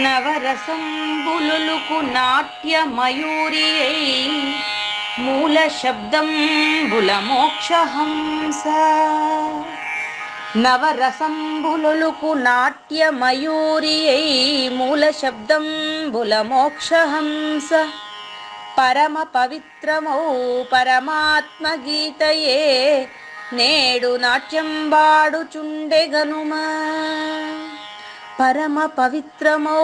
నవరసంబులుకు నాట్యమయూరియై మూల శబ్దంబుల మోక్షహంస. నవరసంబులుకు నాట్యమయూరియై మూల శబ్దంబుల మోక్షహంస. పరమ పవిత్రమౌ పరమాత్మ గీతయే నేడు నాట్యంబాడుచుండెగనుమా. పరమ పవిత్రమో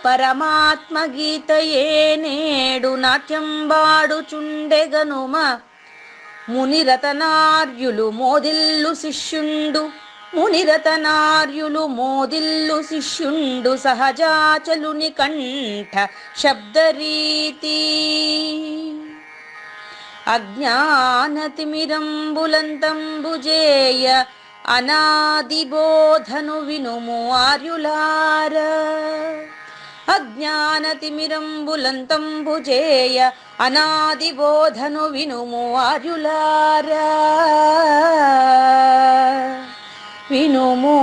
పరమాత్మ గీతయే నేడు నాట్యంబాడుచుండెగనుమ. మునిరతనార్యులు మోదిల్లు శిష్యుండు, మునిరతనార్యులు మోదిల్లు శిష్యుండు సహజాచలుని కంఠ శబ్దరీతి. అజ్ఞానతిమిరంబులంతంబుజేయ అనాదిబోధను వినుము ఆర్యులార. అజ్ఞానతిమిరంబులంతంబుజేయ అనాదిబోధను వినుము ఆర్యులార. వినుము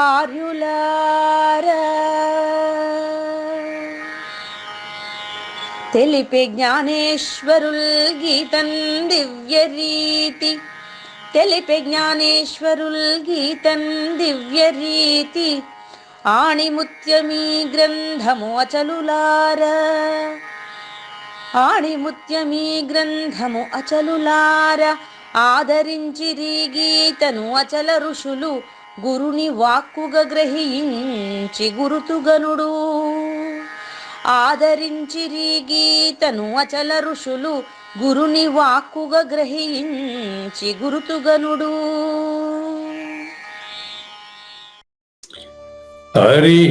ఆర్యులార. తెలిపే జ్ఞానేశ్వరుల్ గీతన్ దివ్యరీతి. తెలిపే జ్ఞానేశ్వరుల్ గీతన్ దివ్యరీతి. ఆణిముత్యమీ గ్రంథము అచలులార. ఆణిముత్యమీ గ్రంథము అచలులార. ఆదరించిరి గీతను అచల ఋషులు గురుని వాక్కుగా గ్రహించి గురుతుగనుడు. ఆదరించిరి గీతను అచల ఋషులు గురుని వాక్కుగా గ్రహించి గురుతుగనుడు. హరి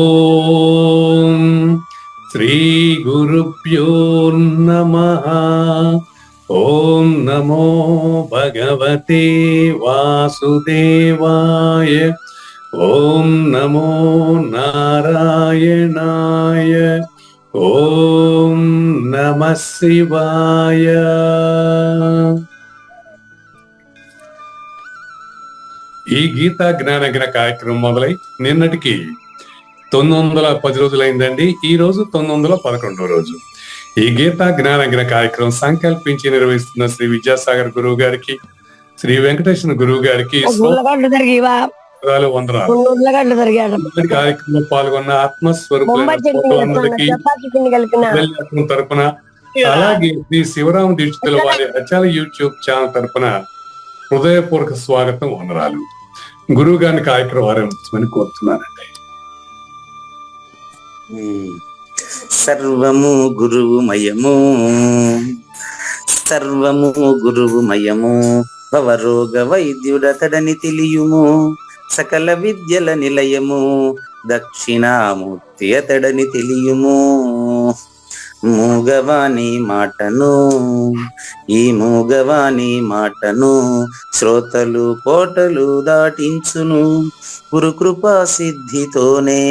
ఓం శ్రీ గురుభ్యో నమః. ఓం నమో భగవతే వాసుదేవాయ. ఓం నమో నారాయణాయ. ఓం నమః శివాయ. ఈ గీతా జ్ఞానజ్ఞ కార్యక్రమం మొదలై నిన్నటికి 910 రోజులైందండి. ఈ రోజు 911వ రోజు. ఈ గీతా జ్ఞానజ్ఞ కార్యక్రమం సంకల్పించి నిర్వహిస్తున్న శ్రీ విద్యాసాగర్ గురువు గారికి, శ్రీ వెంకటేశ్వర గురువు గారికి వందనాలు. కార్యక్రమంలో పాల్గొన్న ఆత్మస్వరూపులందరికీ తరపున, అలాగే శ్రీ శివరామ దీక్షితుల వారి రచన యూట్యూబ్ ఛానల్ తరపున హృదయపూర్వక స్వాగతం, వందనాలు. గురువు గారిని కార్యక్రమం ఆరంభించమని కోరుతున్నానండి. సర్వము గురువుమయము, సర్వము గురువుమయము. భవరోగ వైద్యుడతడని తెలియుము. సకల విద్యల నిలయము దక్షిణామూర్తి అతడని తెలియుము. మూగవాణి మాటను, ఈ మూగవాణి మాటను శ్రోతలు కోటలు దాటించును. గురుకృపా సిద్ధితోనే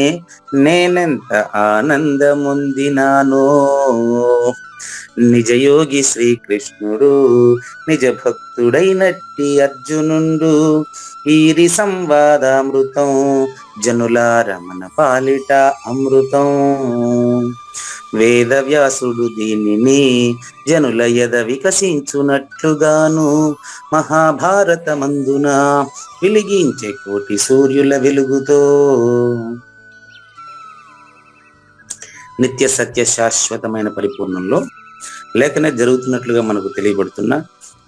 నేనెంత ఆనందముందినానో. నిజయోగి శ్రీకృష్ణుడు నిజ భక్తుడైనట్టి అర్జునుండు. ఈరి సంవాదామృతం జనులారమణ పాలిట అమృతం. వేదవ్యాసుడు దీనిని జనుల యద వికసించునట్లుగాను మహాభారతమందున వెలిగించే కోటి సూర్యుల వెలుగుతో. నిత్య సత్య శాశ్వతమైన పరిపూర్ణంలో లేఖన జరుగుతున్నట్లుగా మనకు తెలియబడుతున్న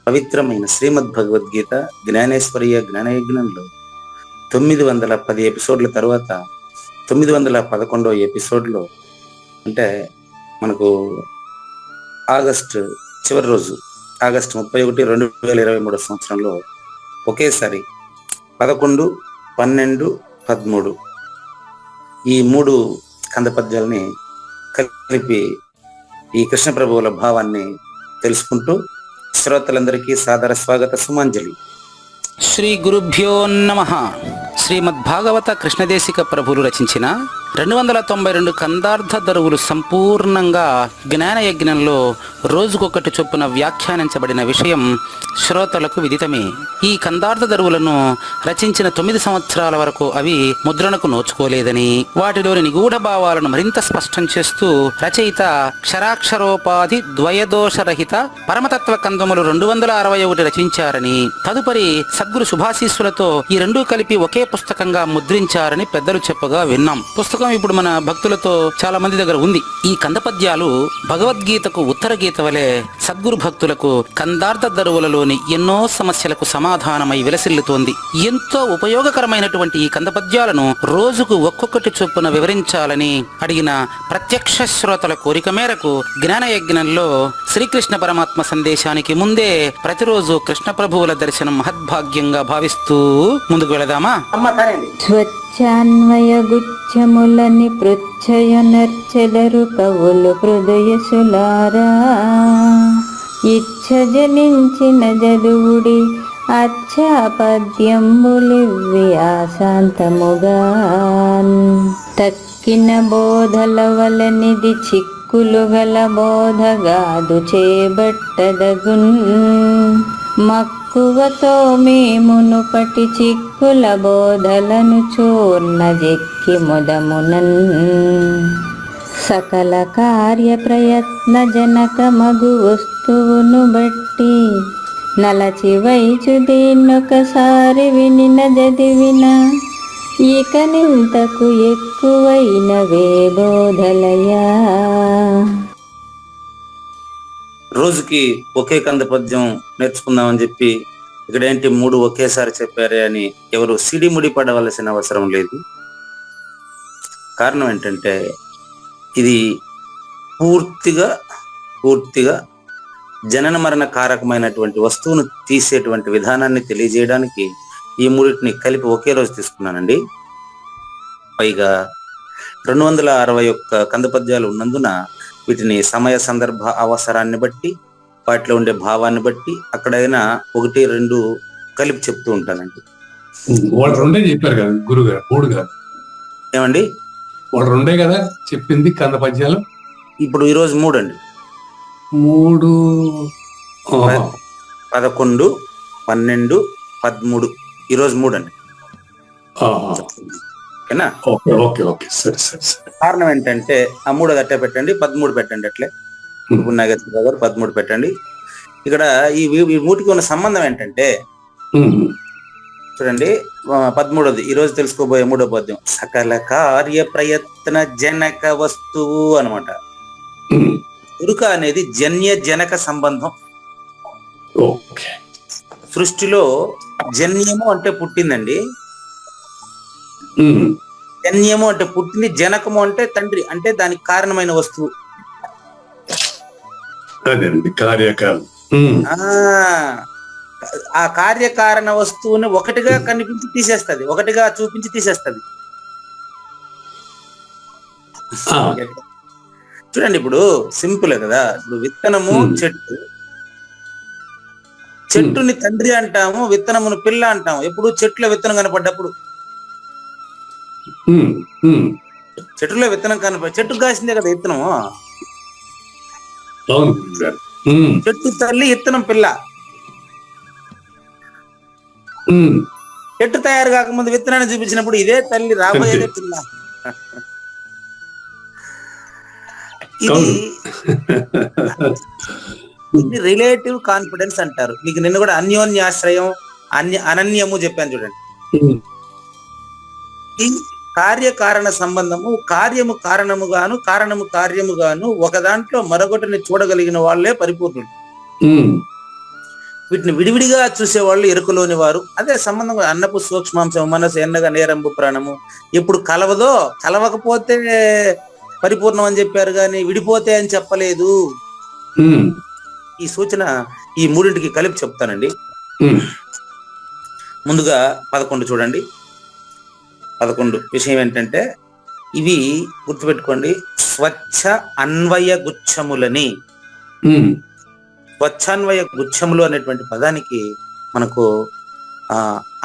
పవిత్రమైన శ్రీమద్ భగవద్గీత జ్ఞానేశ్వరీయ జ్ఞానయజ్ఞంలో 910 ఎపిసోడ్ల తర్వాత 911వ ఎపిసోడ్లో, అంటే మనకు ఆగస్టు చివరి రోజు, ఆగస్టు 31, 2023 సంవత్సరంలో ఒకేసారి 11, 12, 13 ఈ 3 కంద పద్యాలని కలిపి ఈ కృష్ణ ప్రభువుల భావాన్ని తెలుసుకుంటూ శ్రోతలందరికీ సాదర స్వాగత సుమాంజలి. శ్రీ గురుభ్యో నమః. శ్రీమద్భాగవత కృష్ణదేశిక ప్రభులు రచించిన 292 కందార్థ దరువులు సంపూర్ణంగా జ్ఞానయజ్ఞంలో రోజుకొకటి చొప్పున వ్యాఖ్యానించబడిన విషయం శ్రోతలకు విదితమే. ఈ కందార్థ దరువులను రచించిన 9 సంవత్సరాల వరకు అవి ముద్రణకు నోచుకోలేదని, వాటిలోని నిగూఢ భావాలను మరింత స్పష్టం చేస్తూ రచయిత క్షరాక్షరోపాధి ద్వయదోషరహిత పరమతత్వ కందములు 261 రచించారని, తదుపరి సద్గురు శుభాశీస్సులతో ఈ రెండూ కలిపి ఒకే పుస్తకంగా ముద్రించారని పెద్దలు చెప్పగా విన్నాం. పుస్తకం ఇప్పుడు మన భక్తులతో చాలా మంది దగ్గర ఉంది. ఈ కందపద్యాలు భగవద్గీతకు ఉత్తర గీత వలె సద్గురు భక్తులకు కందార్థ దరువులలోని ఎన్నో సమస్యలకు సమాధానమై విలసిల్లుతోంది. ఎంతో ఉపయోగకరమైనటువంటి ఈ కందపద్యాలను రోజుకు ఒక్కొక్కటి చొప్పున వివరించాలని అడిగిన ప్రత్యక్ష శ్రోతల కోరిక మేరకు జ్ఞానయజ్ఞంలో శ్రీకృష్ణ పరమాత్మ సందేశానికి ముందే ప్రతిరోజు కృష్ణ ప్రభువుల దర్శనం మహద్భాగ్యంగా భావిస్తూ ముందుకు వెళదామా? స్వచ్ఛాన్వయ గుచ్చములని పృచ్ఛయనర్చెదరు కవులు హృదయసులారా, ఇచ్ఛ జనించిన జదువుడి అచ్ఛాపద్యంబులివ్వి ఆశాంతముగాన్, తక్కిన బోధల వలనిది చిక్కులు గల బోధగాదు చేబట్టదగున్, మక్కువతో మేమును పటి చిక్కుల బోధలను చూర్ణ జెక్కి ముదమునన్, సకల కార్య ప్రయత్న జనక మగు వస్తువును బట్టి నలచి వైచు దీన్నొకసారి వినిన చదివిన, ఇక నింతకు ఎక్కువైనవే బోధలయా. రోజుకి ఒకే కంద పద్యం నేర్చుకుందామని చెప్పి ఇక్కడ ఏంటి 3 ఒకేసారి చెప్పారే అని ఎవరు సిడిముడి పడవలసిన అవసరం లేదు. కారణం ఏంటంటే ఇది పూర్తిగా జనన మరణ కారకమైనటువంటి వస్తువును తీసేటువంటి విధానాన్ని తెలియజేయడానికి ఈ మూడింటిని కలిపి ఒకే రోజు తీసుకున్నానండి. పైగా 261 కంద పద్యాలు ఉన్నందున వీటిని సమయ సందర్భ అవసరాన్ని బట్టి, వాటిలో ఉండే భావాన్ని బట్టి అక్కడైనా 1, 2 కలిపి చెప్తూ ఉంటానండి. వాళ్ళు 2 చెప్పారు కదా గురుగారు, 3 కాదు ఏమండి? వాళ్ళు 2 కదా చెప్పింది కంద పద్యాలు. ఇప్పుడు ఈరోజు 3 అండి. 3 11, 12, 13 ఈరోజు 3 అండి. ఓకేనా? ఓకే సరే. కారణం ఏంటంటే ఆ 3 అట్టే పెట్టండి, 13 పెట్టండి. అట్లే నాగేశ్వరరావు గారు 13 పెట్టండి. ఇక్కడ ఈ మూటికి ఉన్న సంబంధం ఏంటంటే చూడండి, 13ది ఈరోజు తెలుసుకోబోయే 3వ పద్యం సకల కార్య ప్రయత్న జనక వస్తువు అనమాట. ఉరుక అనేది జన్య జనక సంబంధం. సృష్టిలో జన్యము అంటే పుట్టిందండి, జన్యము అంటే పుట్టింది, జనకము అంటే తండ్రి, అంటే దానికి కారణమైన వస్తువు. ఆ కార్యకారణ వస్తువుని ఒకటిగా కనిపించి తీసేస్తది, ఒకటిగా చూపించి తీసేస్తది. చూడండి, ఇప్పుడు సింపుల్ కదా. ఇప్పుడు విత్తనము చెట్టుని తండ్రి అంటాము, విత్తనమును పిల్ల అంటాము. ఎప్పుడు చెట్టులో విత్తనం కనపడ్డప్పుడు, చెట్టులో విత్తనం చెట్టుకు కాసిందే కదా విత్తనము. చెట్టు తల్లి, విత్తనం పిల్ల. చెట్టు తయారు కాకముందు విత్తనాన్ని చూపించినప్పుడు ఇదే తల్లి, రాబోయేదే పిల్ల. ఇది రిలేటివ్ కాన్ఫిడెన్స్ అంటారు. మీకు నిన్న కూడా అన్యోన్యాశ్రయం, అనన్యము చెప్పాను చూడండి. ఈ కార్యకారణ సంబంధము, కార్యము కారణముగాను కారణము కార్యముగాను ఒక దాంట్లో మరొకటిని చూడగలిగిన వాళ్ళే పరిపూర్ణుడు. వీటిని విడివిడిగా చూసేవాళ్ళు ఎరుకలోని వారు. అదే సంబంధం. అన్నపు సూక్ష్మాంశం మనసు ఎన్నగా నేరంబు ప్రాణము ఎప్పుడు కలవదో, కలవకపోతే పరిపూర్ణం అని చెప్పారు కానీ విడిపోతే అని చెప్పలేదు. ఈ సూచన ఈ మూడింటికి కలిపి చెప్తానండి. ముందుగా 11 చూడండి. 11 విషయం ఏంటంటే, ఇవి గుర్తుపెట్టుకోండి, స్వచ్ఛ అన్వయ గుచ్ఛములని. స్వచ్ఛాన్వయ గుచ్ఛములు అనేటువంటి పదానికి మనకు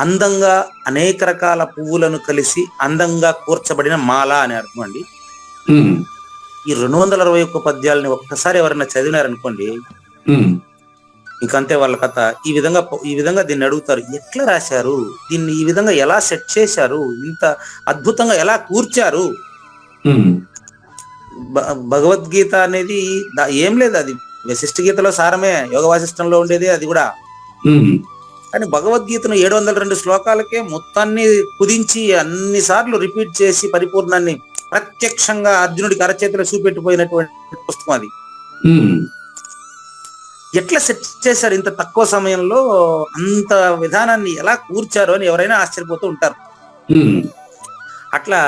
అందంగా అనేక రకాల పువ్వులను కలిసి అందంగా కూర్చబడిన మాల అని అర్థం అండి. ఈ 221 పద్యాలని ఒక్కసారి ఎవరైనా చదివినారనుకోండి, ఇంకంతే వాళ్ళ కథ. ఈ విధంగా దీన్ని అడుగుతారు, ఎట్లా రాశారు దీన్ని, ఈ విధంగా ఎలా సెట్ చేశారు, ఇంత అద్భుతంగా ఎలా కూర్చారు. భగవద్గీత అనేది ఏం లేదు, అది వశిష్ఠ గీతలో సారమే, యోగ వాసిష్టంలో ఉండేది అది కూడా. కానీ భగవద్గీతను 702 శ్లోకాలకే మొత్తాన్ని కుదించి అన్ని సార్లు రిపీట్ చేసి పరిపూర్ణాన్ని ప్రత్యక్షంగా అర్జునుడికి అరచేతిలో చూపెట్టిపోయినటువంటి పుస్తకం అది. ఎట్లా సెట్ చేశారు ఇంత తక్కువ సమయంలో, అంత విధానాన్ని ఎలా కూర్చారు అని ఎవరైనా ఆశ్చర్యపోతూ ఉంటారు. అట్లా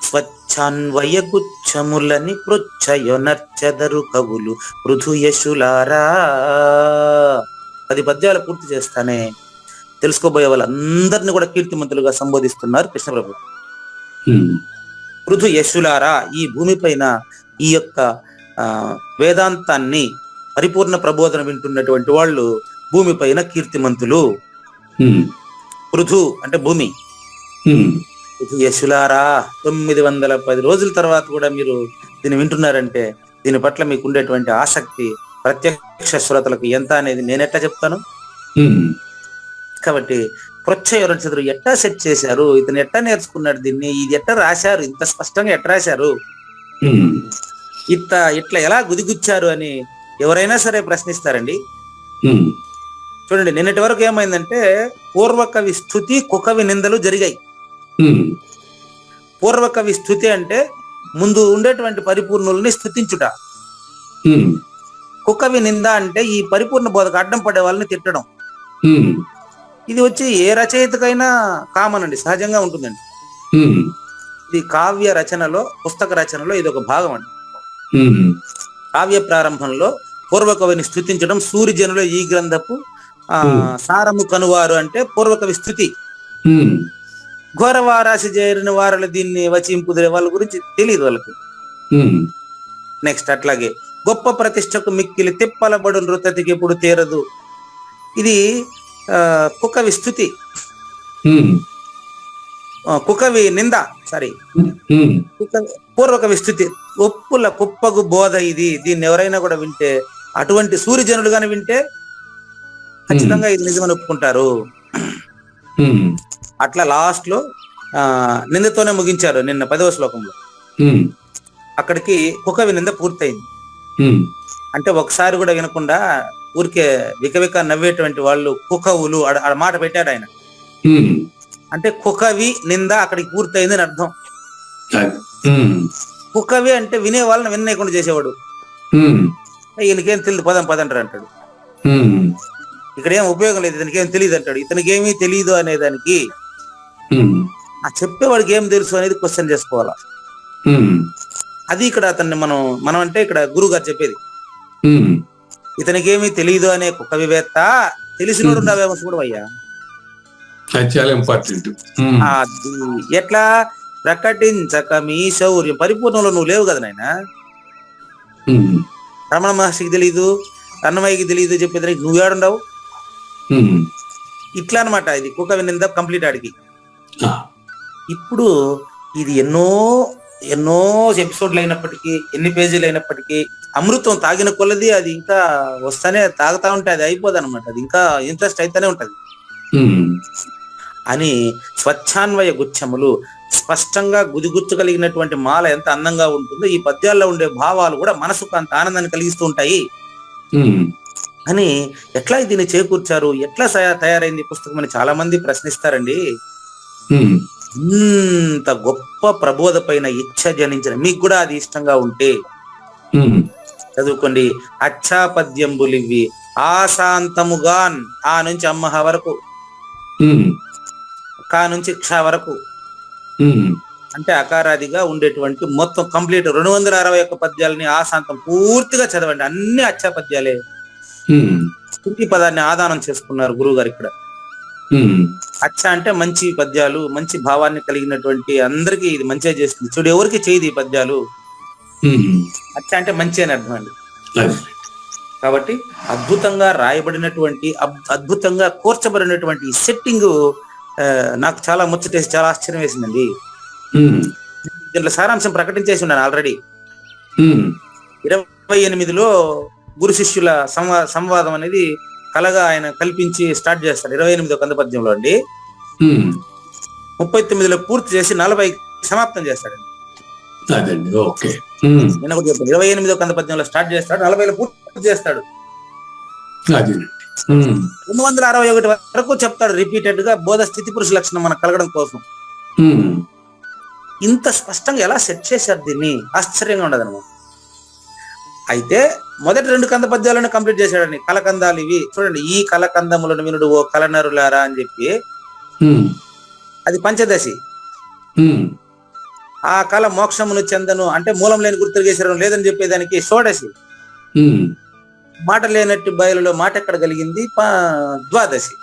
స్వచ్ఛాన్వయ గుచ్చములని పృచ్ఛయొనర్చెదరు కవులు పృథుయశులారా. 10 పద్యాలు పూర్తి చేస్తానే తెలుసుకోబోయే వాళ్ళందరినీ కూడా కీర్తిమంతులుగా సంబోధిస్తున్నారు కృష్ణప్రభు. పృథు యశులారా, ఈ భూమిపైన ఈ యొక్క వేదాంతాన్ని పరిపూర్ణ ప్రబోధన వింటున్నటువంటి వాళ్ళు భూమిపైన కీర్తిమంతులు. పృథు అంటే భూమి. పృథు యశులారా, 910 రోజుల తర్వాత కూడా మీరు దీన్ని వింటున్నారంటే దీని పట్ల మీకు ఉండేటువంటి ఆసక్తి ప్రత్యక్ష శ్రోతలకు ఎంత అనేది నేనెట్లా చెప్తాను. కాబట్టి పృచ్ఛయొనర్చెదరు ఎట్లా సెట్ చేశారు, ఇతను ఎట్లా నేర్చుకున్నాడు దీన్ని, ఇది ఎట్లా రాశారు, ఇంత స్పష్టంగా ఎట్లా రాశారు, ఇట్లా ఎలా గుదిగుచ్చారు అని ఎవరైనా సరే ప్రశ్నిస్తారండి. చూడండి, నిన్నటి వరకు ఏమైందంటే పూర్వకవి స్తుతి కుకవి నిందలు జరిగాయి. పూర్వకవి స్తుతి అంటే ముందు ఉండేటువంటి పరిపూర్ణుల్ని స్తుతించుట. కుకవి నింద అంటే ఈ పరిపూర్ణ బోధకు అడ్డం పడే వాళ్ళని తిట్టడం. ఇది వచ్చి ఏ రచయితకైనా కామన్ అండి, సహజంగా ఉంటుందండి. ఇది కావ్య రచనలో, పుస్తక రచనలో ఇది ఒక భాగం అండి. కావ్య ప్రారంభంలో పూర్వకవిని స్తుతించడం, సూర్యజనులో ఈ గ్రంథపు సారము కనువారు అంటే పూర్వకవి స్తుతి. ఘోరవారాసి చేరిన వారలు దీన్ని వచింపుదిరే వాళ్ళ గురించి తెలియదు వాళ్ళకి. నెక్స్ట్ అట్లాగే గొప్ప ప్రతిష్టకు మిక్కిలి తిప్పలబడు నృతతికి ఎప్పుడు తీరదు, ఇది కుకవి స్తుతి. కుకవి నింద, సారీ, పూర్వకవి స్తుతి. ఒప్పుల కుప్పగు బోధ ఇది. దీన్ని ఎవరైనా కూడా వింటే, అటువంటి సూర్యజనులు గాని వింటే ఖచ్చితంగా ఇది నిజమని ఒప్పుకుంటారు. అట్లా లాస్ట్ లో నిందతోనే ముగించారు నిన్న 10వ శ్లోకంలో. అక్కడికి కుకవి నింద పూర్తయింది. అంటే ఒకసారి కూడా వినకుండా ఊరికే వికవిక నవ్వేటువంటి వాళ్ళు కుకవులు ఆ మాట పెట్టాడు ఆయన. అంటే కుకవి నింద అక్కడికి పూర్తయింది అని అర్థం. కుకవి అంటే వినే వాళ్ళని వినలేకుండా చేసేవాడు. ఈయనకేం తెలియదు, పదంటారు అంటాడు. ఇక్కడ ఏం ఉపయోగం లేదు, ఇతనికేం తెలియదు అంటాడు. ఇతనికేమీ తెలియదు అనేదానికి ఆ చెప్పేవాడికి ఏం తెలుసు అనేది క్వశ్చన్ చేసుకోవాలా. అది ఇక్కడ అతన్ని మనం అంటే ఇక్కడ గురువు గారు చెప్పేది. ఇతనికేమీ తెలియదు అనే కుకవివేత్త, తెలిసినోడు ఉండవేమో చూడు అయ్యా. ఎట్లా ప్రకటించక మీ శౌర్యం, పరిపూర్ణంలో నువ్వు లేవు కదా నాయన. రమణ మహర్షికి తెలీదు, అన్నమయ్యకి తెలియదు చెప్పేదానికి నువ్వు ఏడుండవు. ఇట్లా అనమాట ఇది కుకవి నింద కంప్లీట్ ఆడికి. ఇప్పుడు ఇది ఎన్నో ఎపిసోడ్లు అయినప్పటికీ, ఎన్ని పేజీలు అయినప్పటికీ, అమృతం తాగిన కొలది అది ఇంకా వస్తానే తాగుతా ఉంటే అది అయిపోదు అనమాట. అది ఇంకా ఇంట్రెస్ట్ అయితేనే ఉంటది అని స్వచ్ఛాన్వయ గుచ్చములు, స్పష్టంగా గుదిగుచ్చగలిగినటువంటి మాల ఎంత అందంగా ఉంటుందో ఈ పద్యాల్లో ఉండే భావాలు కూడా మనసుకు అంత ఆనందాన్ని కలిగిస్తూ ఉంటాయి అని. ఎట్లా దీన్ని చేకూర్చారు, ఎట్లా తయారైంది పుస్తకం అని చాలా మంది ప్రశ్నిస్తారండి. ఇంత గొప్ప ప్రబోధ పైన ఇచ్చ జనించిన మీకు కూడా అది ఇష్టంగా ఉంటే చదువుకోండి. అచ్చాపద్యంబులివి ఆశాంతముగాన్, ఆ నుంచి అమ్మహ వరకు, కా నుంచి క్ష వరకు, అంటే అకారాదిగా ఉండేటువంటి మొత్తం కంప్లీట్ 261 పద్యాలని ఆశాంతం పూర్తిగా చదవండి. అన్ని అచ్చా పద్యాలే. స్థుతి పదాన్ని ఆదానం చేసుకున్నారు గురువు గారు ఇక్కడ. అచ్చ అంటే మంచి పద్యాలు, మంచి భావాన్ని కలిగినటువంటి అందరికి ఇది మంచిగా చేస్తుంది. చూడు, ఎవరికి చేయదు ఈ పద్యాలు. అచ్చ అంటే మంచి అని అర్థం అండి. కాబట్టి అద్భుతంగా రాయబడినటువంటి అద్భుతంగా కూర్చబడినటువంటి ఈ సెట్టింగ్ నాకు చాలా ముచ్చటేసి చాలా ఆశ్చర్యం వేసిందండి. దీంట్లో సారాంశం ప్రకటించేసి ఉన్నాను ఆల్రెడీ. 28లో గురు శిష్యుల సంవాదం అనేది కలగా ఆయన కల్పించి స్టార్ట్ చేస్తాడు 28వ కంద పద్యంలో అండి. 39లో పూర్తి చేసి 40 సమాప్తం చేస్తాడండి. నిన్న కూడా చెప్పాను, 28వ కంద పద్యంలో స్టార్ట్ చేస్తాడు, 40లో పూర్తి చేస్తాడు. 261 వరకు చెప్తాడు రిపీటెడ్ గా బోధ స్థితి పురుష లక్షణం మనకు కలగడం కోసం. ఇంత స్పష్టంగా ఎలా సెట్ చేశారు దీన్ని, ఆశ్చర్యంగా ఉండదు అనమాట. అయితే మొదటి 2 కంద పద్యాలను కంప్లీట్ చేశాడని. కలకందాలు ఇవి చూడండి, ఈ కలకందములను వినుడు ఓ కలనరులారా అని చెప్పి అది పంచదశి. ఆ కళ మోక్షమును చెందను అంటే మూలం లేని గుర్తుగేశ్వరం లేదని చెప్పేదానికి షోడశి. మాట లేనట్టు బయలులో మాట ఎక్కడ కలిగింది ద్వాదశి.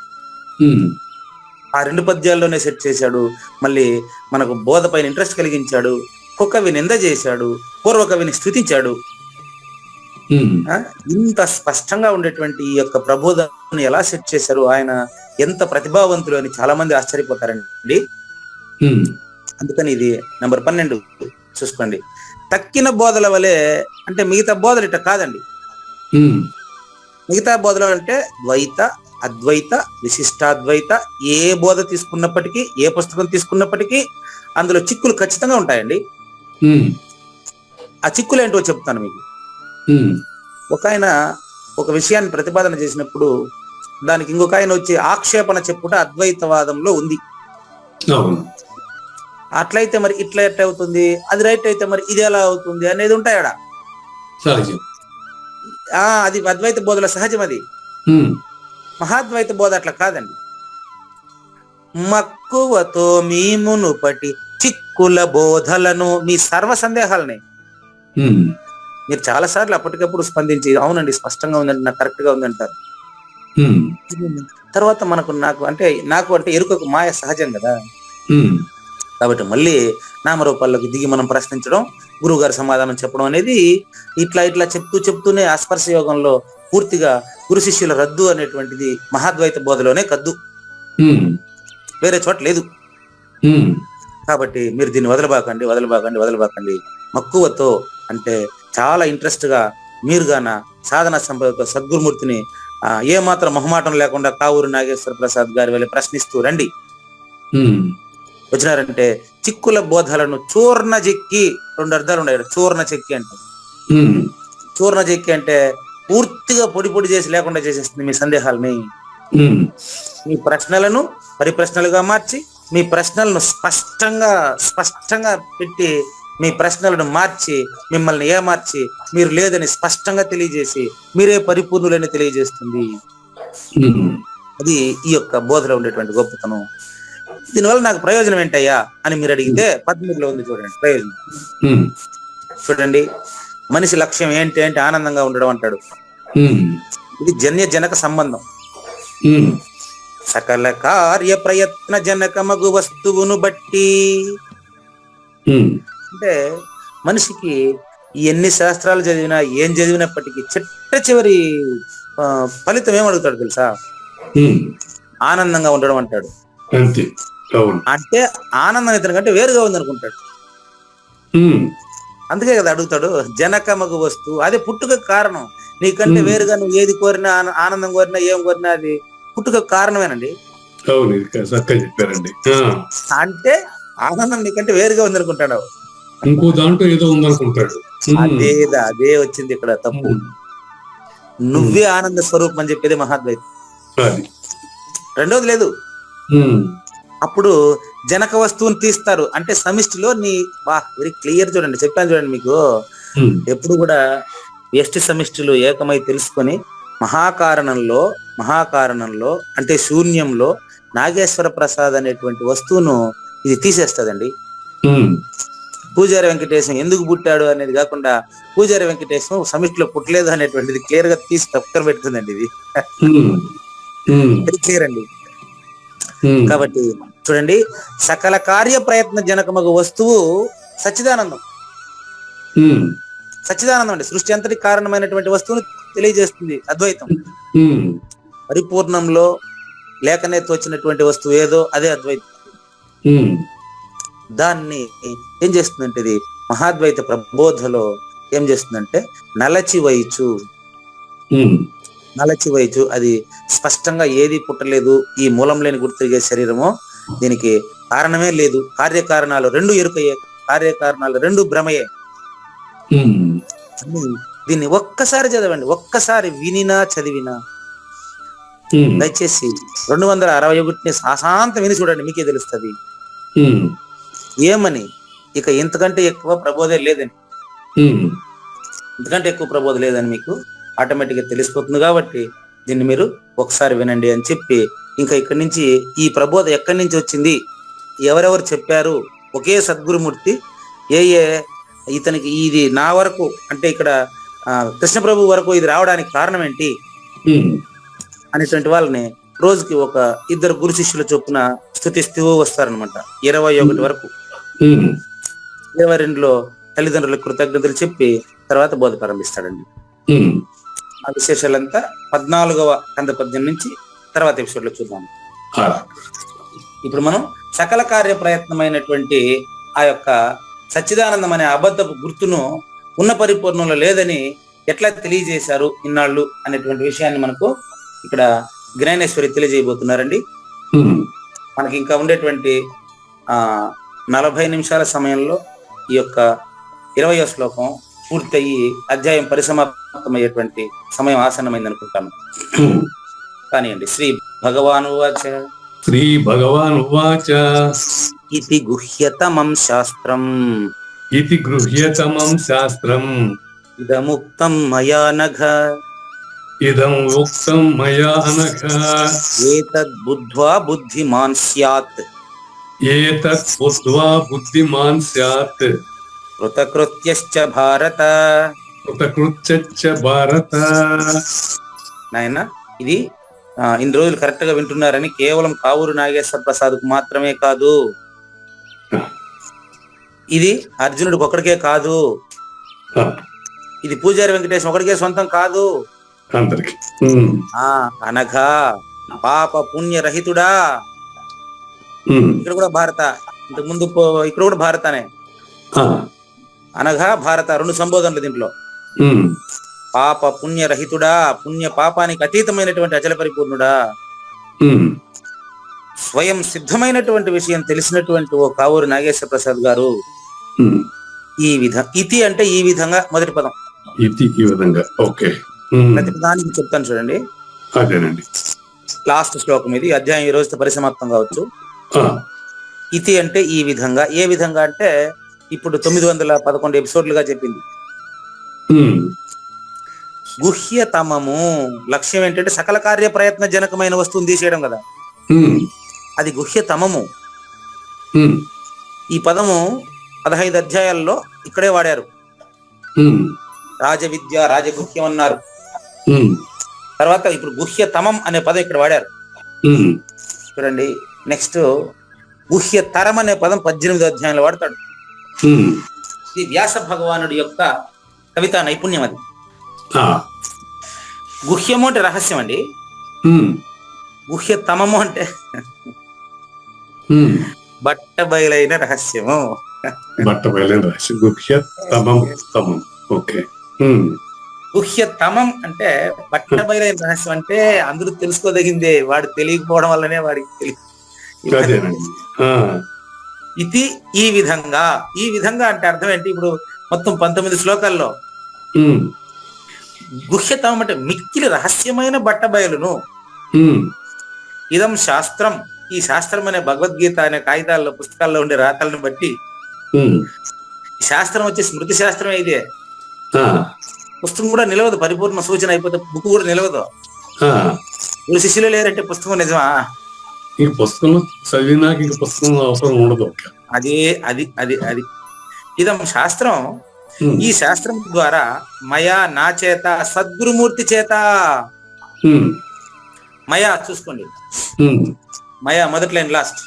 ఆ 2 పద్యాల్లోనే సెట్ చేశాడు. మళ్ళీ మనకు బోధ పైన ఇంట్రెస్ట్ కలిగించాడు. కుకవి నింద చేశాడు, పూర్వకవిని స్థుతించాడు. ఇంత స్పష్టంగా ఉండేటువంటి ఈ యొక్క ప్రబోధను ఎలా సెట్ చేశారు, ఆయన ఎంత ప్రతిభావంతులు అని చాలా మంది ఆశ్చర్యపోతారండి. అందుకని ఇది నంబర్ 12 చూసుకోండి. తక్కిన బోధల వలె అంటే మిగతా బోధలు ఇట్లా కాదండి. మిగతా బోధలు అంటే ద్వైత, అద్వైత, విశిష్టాద్వైత ఏ బోధ తీసుకున్నప్పటికీ, ఏ పుస్తకం తీసుకున్నప్పటికీ అందులో చిక్కులు ఖచ్చితంగా ఉంటాయండి. ఆ చిక్కులు ఏంటో చెప్తాను మీకు. ఒక ఆయన ఒక విషయాన్ని ప్రతిపాదన చేసినప్పుడు దానికి ఇంకొక ఆయన వచ్చి ఆక్షేపణ చెప్పుట అద్వైతవాదంలో ఉంది. అట్లయితే మరి ఇట్లా ఎట్లా అవుతుంది, అది రైట్ అయితే మరి ఇది ఎలా అవుతుంది అనేది ఉంటాయడా. అది అద్వైత బోధల సహజం. అది మహాద్వైత బోధ అట్లా కాదండి. మక్కువతో మీ మునుపటి చిక్కుల బోధలను, మీ సర్వ సందేహాలని మీరు చాలా సార్లు అప్పటికప్పుడు స్పందించి అవునండి స్పష్టంగా ఉందండి, నాకు కరెక్ట్ గా ఉందంటారు. తర్వాత నాకు అంటే ఎరుకకు మాయ సహజం కదా. కాబట్టి మళ్ళీ నామరూపాల్లోకి దిగి మనం ప్రశ్నించడం, గురువు గారి సమాధానం చెప్పడం అనేది ఇట్లా చెప్తూనే ఆస్పర్శ యోగంలో పూర్తిగా గురు శిష్యుల రద్దు అనేటువంటిది మహాద్వైత బోధలోనే కద్దు, వేరే చోట లేదు. కాబట్టి మీరు దీన్ని వదలబాకండి. మక్కువతో అంటే చాలా ఇంట్రెస్ట్ గా మీరు గాన సాధన సంపదతో సద్గురుమూర్తిని ఏ మాత్రం మొహమాటం లేకుండా కావూరు నాగేశ్వర ప్రసాద్ గారి వెళ్ళి ప్రశ్నిస్తూ రండి. వచ్చినారంటే చిక్కుల బోధలను చూర్ణ చెక్కి, 2 అర్థాలు ఉన్నాయి. చూర్ణ చెక్కి అంటే పూర్తిగా పొడి చేసి లేకుండా చేసేస్తుంది మీ సందేహాలని. మీ ప్రశ్నలను పరిప్రశ్నలుగా మార్చి, మీ ప్రశ్నలను స్పష్టంగా పెట్టి, మీ ప్రశ్నలను మార్చి మిమ్మల్ని ఏమార్చి మీరు లేదని స్పష్టంగా తెలియజేసి మీరే పరిపూర్ణులని తెలియజేస్తుంది. అది ఈ యొక్క బోధలో ఉండేటువంటి గొప్పతనం. దీనివల్ల నాకు ప్రయోజనం ఏంటయ్యా అని మీరు అడిగితే 13లో ఉంది చూడండి ప్రయోజనం. చూడండి, మనిషి లక్ష్యం ఏంటి అంటే ఆనందంగా ఉండడం అంటాడు. ఇది జన్య జనక సంబంధం. సకల కార్య ప్రయత్న జనక మగు వస్తువును బట్టి అంటే మనిషికి ఎన్ని శాస్త్రాలు చదివినా ఏం చదివినప్పటికీ చివరి ఫలితం ఏమడుగుతాడు తెలుసా? ఆనందంగా ఉండడం అంటాడు. అంటే ఆనందం ఇతని కంటే వేరుగా ఉంది అనుకుంటాడు. అందుకే కదా అడుగుతాడు జనక మగు వస్తువు. అదే పుట్టుక కారణం. నీకంటే వేరుగా నువ్వు ఏది కోరినా, ఆనందం కోరినా, ఏం కోరినా అది పుట్టుక కారణమేనండి. అంటే ఆనందం నీకంటే వేరుగా ఉంది అనుకుంటాడు. ఇంకో దాంట్లో ఏదో ఉందనుకుంటాడు. అదే వచ్చింది ఇక్కడ తప్పు. నువ్వే ఆనంద స్వరూపం అని చెప్పేది మహాద్వైతం. రెండోది లేదు. అప్పుడు జనక వస్తువుని తీస్తారు అంటే సమిష్టిలో వెరీ క్లియర్. చూడండి చెప్పాను చూడండి మీకు. ఎప్పుడు కూడా ఎష్టి సమిష్టిలో ఏకమై తెలుసుకొని మహాకారణంలో అంటే శూన్యంలో నాగేశ్వర ప్రసాద్ అనేటువంటి వస్తువును ఇది తీసేస్తదండి. పూజారి వెంకటేశం ఎందుకు పుట్టాడు అనేది కాకుండా పూజారి వెంకటేశం సమిష్టిలో పుట్టలేదు అనేటువంటిది క్లియర్ గా తీసి పక్కన పెడుతుందండి. ఇది క్లియర్ అండి. కాబట్టి చూడండి, సకల కార్య ప్రయత్న జనకమగు వస్తువు సచ్చిదానందం. సచ్చిదానందం అండి. సృష్టి అంతటి కారణమైనటువంటి వస్తువును తెలియజేస్తుంది అద్వైతం. ఉమ్, పరిపూర్ణంలో లేకనే తోచినటువంటి వస్తువు ఏదో అదే అద్వైతం. ఉమ్, దాన్ని ఏం చేస్తుందంటే ఇది మహాద్వైత ప్రబోధలో ఏం చేస్తుందంటే నలచి వయచు అది స్పష్టంగా ఏది పుట్టలేదు, ఈ మూలం లేని గుర్తిరిగే శరీరమో, దీనికి కారణమే లేదు, కార్యకారణాలు రెండు ఎరుకయ్యే, కార్యకారణాలు రెండు భ్రమయే. ఉమ్, దీన్ని ఒక్కసారి చదవండి, ఒక్కసారి వినినా చదివినా. ఉమ్, దయచేసి 261ని అశాంతం విని చూడండి, మీకే తెలుస్తుంది ఉమ్, ఏమని. ఇక ఇంతకంటే ఎక్కువ ప్రబోధే లేదని, ఉమ్, ఇంతకంటే ఎక్కువ ప్రబోధ లేదని మీకు ఆటోమేటిక్ గా తెలిసిపోతుంది. కాబట్టి దీన్ని మీరు ఒకసారి వినండి అని చెప్పి, ఇంకా ఇక్కడి నుంచి ఈ ప్రబోధ ఎక్కడి నుంచి వచ్చింది, ఎవరెవరు చెప్పారు, ఒకే సద్గురుమూర్తి ఇతనికి ఇది నా వరకు అంటే ఇక్కడ కృష్ణప్రభు వరకు ఇది రావడానికి కారణం ఏంటి అనేటువంటి వాళ్ళని రోజుకి ఒక ఇద్దరు గురు శిష్యుల చొప్పున స్తుతిస్తూ వస్తారనమాట. 21 వరకు 22లో తల్లిదండ్రులకు కృతజ్ఞతలు చెప్పి తర్వాత బోధ ప్రారంభిస్తాడండి. ఆ విశేషాలంతా 14వ కంద పద్యం నుంచి తర్వాత ఎపిసోడ్ లో చూద్దాం. ఇప్పుడు మనం సకల కార్య ప్రయత్నమైనటువంటి ఆ యొక్క సచ్చిదానందం అనే అబద్ధపు గుర్తును ఉన్న పరిపూర్ణంలో లేదని ఎట్లా తెలియజేశారు ఇన్నాళ్ళు అనేటువంటి విషయాన్ని మనకు ఇక్కడ జ్ఞానేశ్వరి తెలియజేయబోతున్నారండి. మనకి ఇంకా ఉండేటువంటి 40 నిమిషాల సమయంలో ఈ యొక్క 20వ శ్లోకం పూర్తయి అధ్యాయం పరిసమాప్తమయ్యేటువంటి సమయం ఆసన్నమైంది అనుకుంటాను. కానివ్వండి. శ్రీ భగవాను వాచ ఇతి గుహ్యతమం శాస్త్రం ఇదముక్తం మయా నఘ ఏతద్ బుద్ధ్వా బుద్ధిమాన్ స్యాత్ కృతకృత్యశ్చ భారత. నాయన ఇది ఇన్ని రోజులు కరెక్ట్ గా వింటున్నారని కేవలం కావూరు నాగేశ్వర ప్రసాద్ కు మాత్రమే కాదు, ఇది అర్జునుడికి ఒకడికే కాదు, ఇది పూజారి వెంకటేశ్వర ఒకడికే సొంతం కాదు, అనఘా పాప పుణ్య రహితుడా. ఇక్కడ కూడా భారత, ఇంతకు ముందు ఇక్కడ కూడా భారతనే, అనఘా భారత 2 సంబోధనలు దీంట్లో. పాప పుణ్య రహితుడా, పుణ్య పాపానికి అతీతమైనటువంటి అచల పరిపూర్ణుడా, స్వయం సిద్ధమైనటువంటి విషయం తెలిసినటువంటి ఓ కావూరు నాగేశ్వర ప్రసాద్ గారు, ఈ ఇతి అంటే ఈ విధంగా మొదటి పదం, ఈ విధంగా ఓకే. ప్రతి పదానికి చెప్తాను చూడండి. అదేనండి లాస్ట్ శ్లోకం ఇది, అధ్యాయం ఈ రోజుతో పరిసమాప్తం కావచ్చు. ఇతి అంటే ఈ విధంగా, ఏ విధంగా అంటే ఇప్పుడు 911 ఎపిసోడ్లుగా చెప్పింది. గుహ్యతమము లక్ష్యం ఏంటంటే సకల కార్య ప్రయత్న జనకమైన వస్తువుని తీసేయడం కదా, అది గుహ్యతమము. ఈ పదము 15 అధ్యాయాల్లో ఇక్కడే వాడారు. రాజ విద్య రాజగుహ్యం అన్నారు, తర్వాత ఇప్పుడు గుహ్యతమం అనే పదం ఇక్కడ వాడారు చూడండి. నెక్స్ట్ గుహ్యతరం అనే పదం 18 అధ్యాయంలో వాడతాడు. ఇది వ్యాస భగవానుడి యొక్క కవితా నైపుణ్యం. అది గుహ్యము అంటే రహస్యం అండి, గుహ్యతమము అంటే బట్ట బయలైన రహస్యము. గుహ్యతమం అంటే బట్ట బయలైన రహస్యం అంటే అందరూ తెలుసుకోదగిందే, వాడు తెలియకపోవడం వల్లనే వాడికి తెలియదు. ఇది ఈ విధంగా, ఈ విధంగా అంటే అర్థం ఏంటి? ఇప్పుడు మొత్తం 19 శ్లోకాల్లో గుహ్యతమం అంటే మిక్కిలి రహస్యమైన బట్ట బయలును. ఇదం శాస్త్రం, ఈ శాస్త్రం అనే భగవద్గీత అనే కాగితాల్లో పుస్తకాల్లో ఉండే రాతలను బట్టి శాస్త్రం వచ్చే స్మృతి శాస్త్రమే. ఇదే పుస్తకం కూడా నిలవదు, పరిపూర్ణ సూచన అయిపోతే బుక్ కూడా నిలవదు. గురు శిష్యులు లేరంటే పుస్తకం నిజమా? ఇంక పుస్తకం చదివినాక ఇంక పుస్తకం అవసరం ఉండదు. అది అది అది అది ఇదం శాస్త్రం. ఈ శాస్త్రం ద్వారా మయా నా చేత సద్గురుమూర్తి చేత, మయా చూసుకోండి, మయా మొదటి లైన్ లాస్ట్.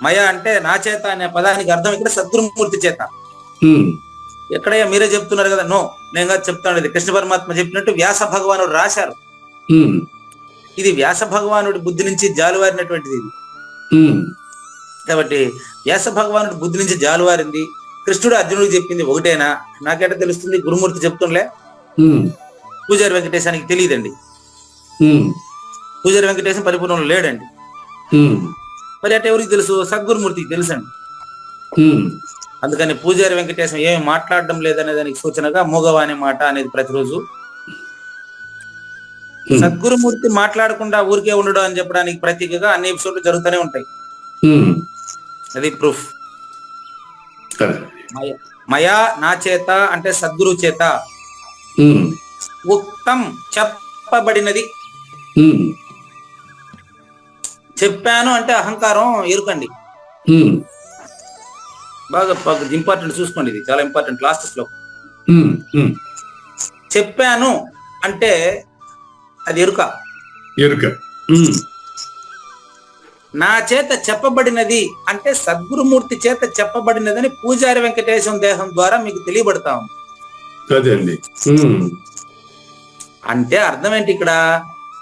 మయా అంటే నా చేత అనే పదానికి అర్థం ఇక్కడ సద్గురుమూర్తి చేత. ఎక్కడయ్యా మీరే చెప్తున్నారు కదా? నో, నేను కాదు చెప్తాను. ఇది కృష్ణ పరమాత్మ చెప్పినట్టు వ్యాస భగవానుడు రాశారు. ఉమ్, ఇది వ్యాస భగవానుడి బుద్ధి నుంచి జాలువారినటువంటిది ఇది. కాబట్టి వ్యాస భగవానుడి బుద్ధి నుంచి జాలువారింది. కృష్ణుడు అర్జునుడికి చెప్పింది ఒకటేనా? నాకేట తెలుస్తుంది? గురుమూర్తి చెప్తుండలే. పూజారి వెంకటేశానికి తెలియదండి. పూజారి వెంకటేశం పరిపూర్ణంలో లేడండి. మరి అంటే ఎవరికి తెలుసు? సద్గురుమూర్తికి తెలుసండి. అందుకని పూజారి వెంకటేశం ఏమి మాట్లాడడం లేదనే దానికి సూచనగా మూగవాని మాట అనేది ప్రతిరోజు. సద్గురుమూర్తి మాట్లాడకుండా ఊరికే ఉండడం అని చెప్పడానికి ప్రతీకగా అన్ని ఎపిసోడ్లు జరుగుతూనే ఉంటాయి. అది ప్రూఫ్. మయా నా చేత అంటే సద్గురు చేత ఉక్తం చెప్పబడినది. చెప్పాను అంటే అహంకారం ఎరుకండి. బాగా ఇంపార్టెంట్ చూసుకోండి, ఇది చాలా ఇంపార్టెంట్. లాస్ట్ లో చెప్పాను అంటే అది ఎరుక. నా చేత చెప్పబడినది అంటే సద్గురుమూర్తి చేత చెప్పబడినదని పూజారి వెంకటేశం దేహం ద్వారా మీకు తెలియబడతా ఉంది. అంటే అర్థం ఏంటి ఇక్కడ?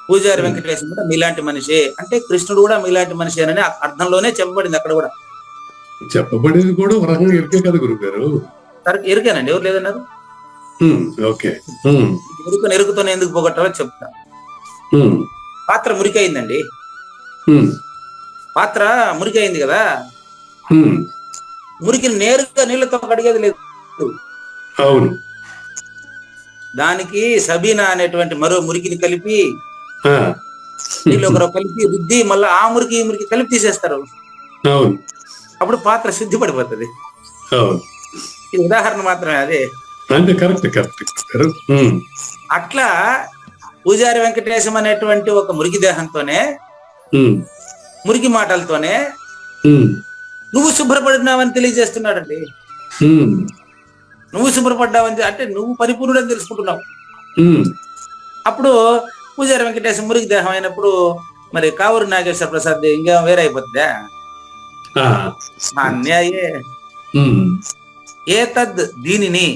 పూజారి వెంకటేశం కూడా మీలాంటి మనిషే అంటే కృష్ణుడు కూడా మీలాంటి మనిషి అని అర్థంలోనే చెప్పబడింది. అక్కడ కూడా చెప్పబడేది కూడా ఒక రకంగా ఎరికే కదా గురువు గారు? ఎరుకేనండి, ఎవరు లేదన్నారు. ఎరుకుతోనే ఎందుకు పోగొట్టాలో చెప్తా. పాత్ర మురికైందండి. పాత్ర మురికైంది కదా, మురికి నేరుగా నీళ్లతో కడిగేది లేదు. అవును. దానికి సబీనా అనేటువంటి మరో మురికిని కలిపి నీళ్ళు ఒకరు కలిపి రుద్ది మళ్ళీ ఆ మురికి ఈ మురికి కలిపి తీసేస్తారు. అప్పుడు పాత్ర శుద్ధి పడిపోతుంది. ఇది ఉదాహరణ మాత్రమే. అదే అంటే కరెక్ట్. అట్లా పూజారి వెంకటేశం అనేటువంటి ఒక మురికి దేహంతోనే మురికి మాటలతోనే నువ్వు శుభ్రపడినావని తెలియజేస్తున్నాడండి. నువ్వు శుభ్రపడ్డావని అంటే నువ్వు పరిపూర్ణుడని తెలుసుకుంటున్నావు. అప్పుడు పూజారి వెంకటేశం మురికి దేహం అయినప్పుడు మరి కావూరు నాగేశ్వర ప్రసాద్ ఇంకా వేరే అయిపోతుందా? అన్యాయే. ఏతద్ దీనిని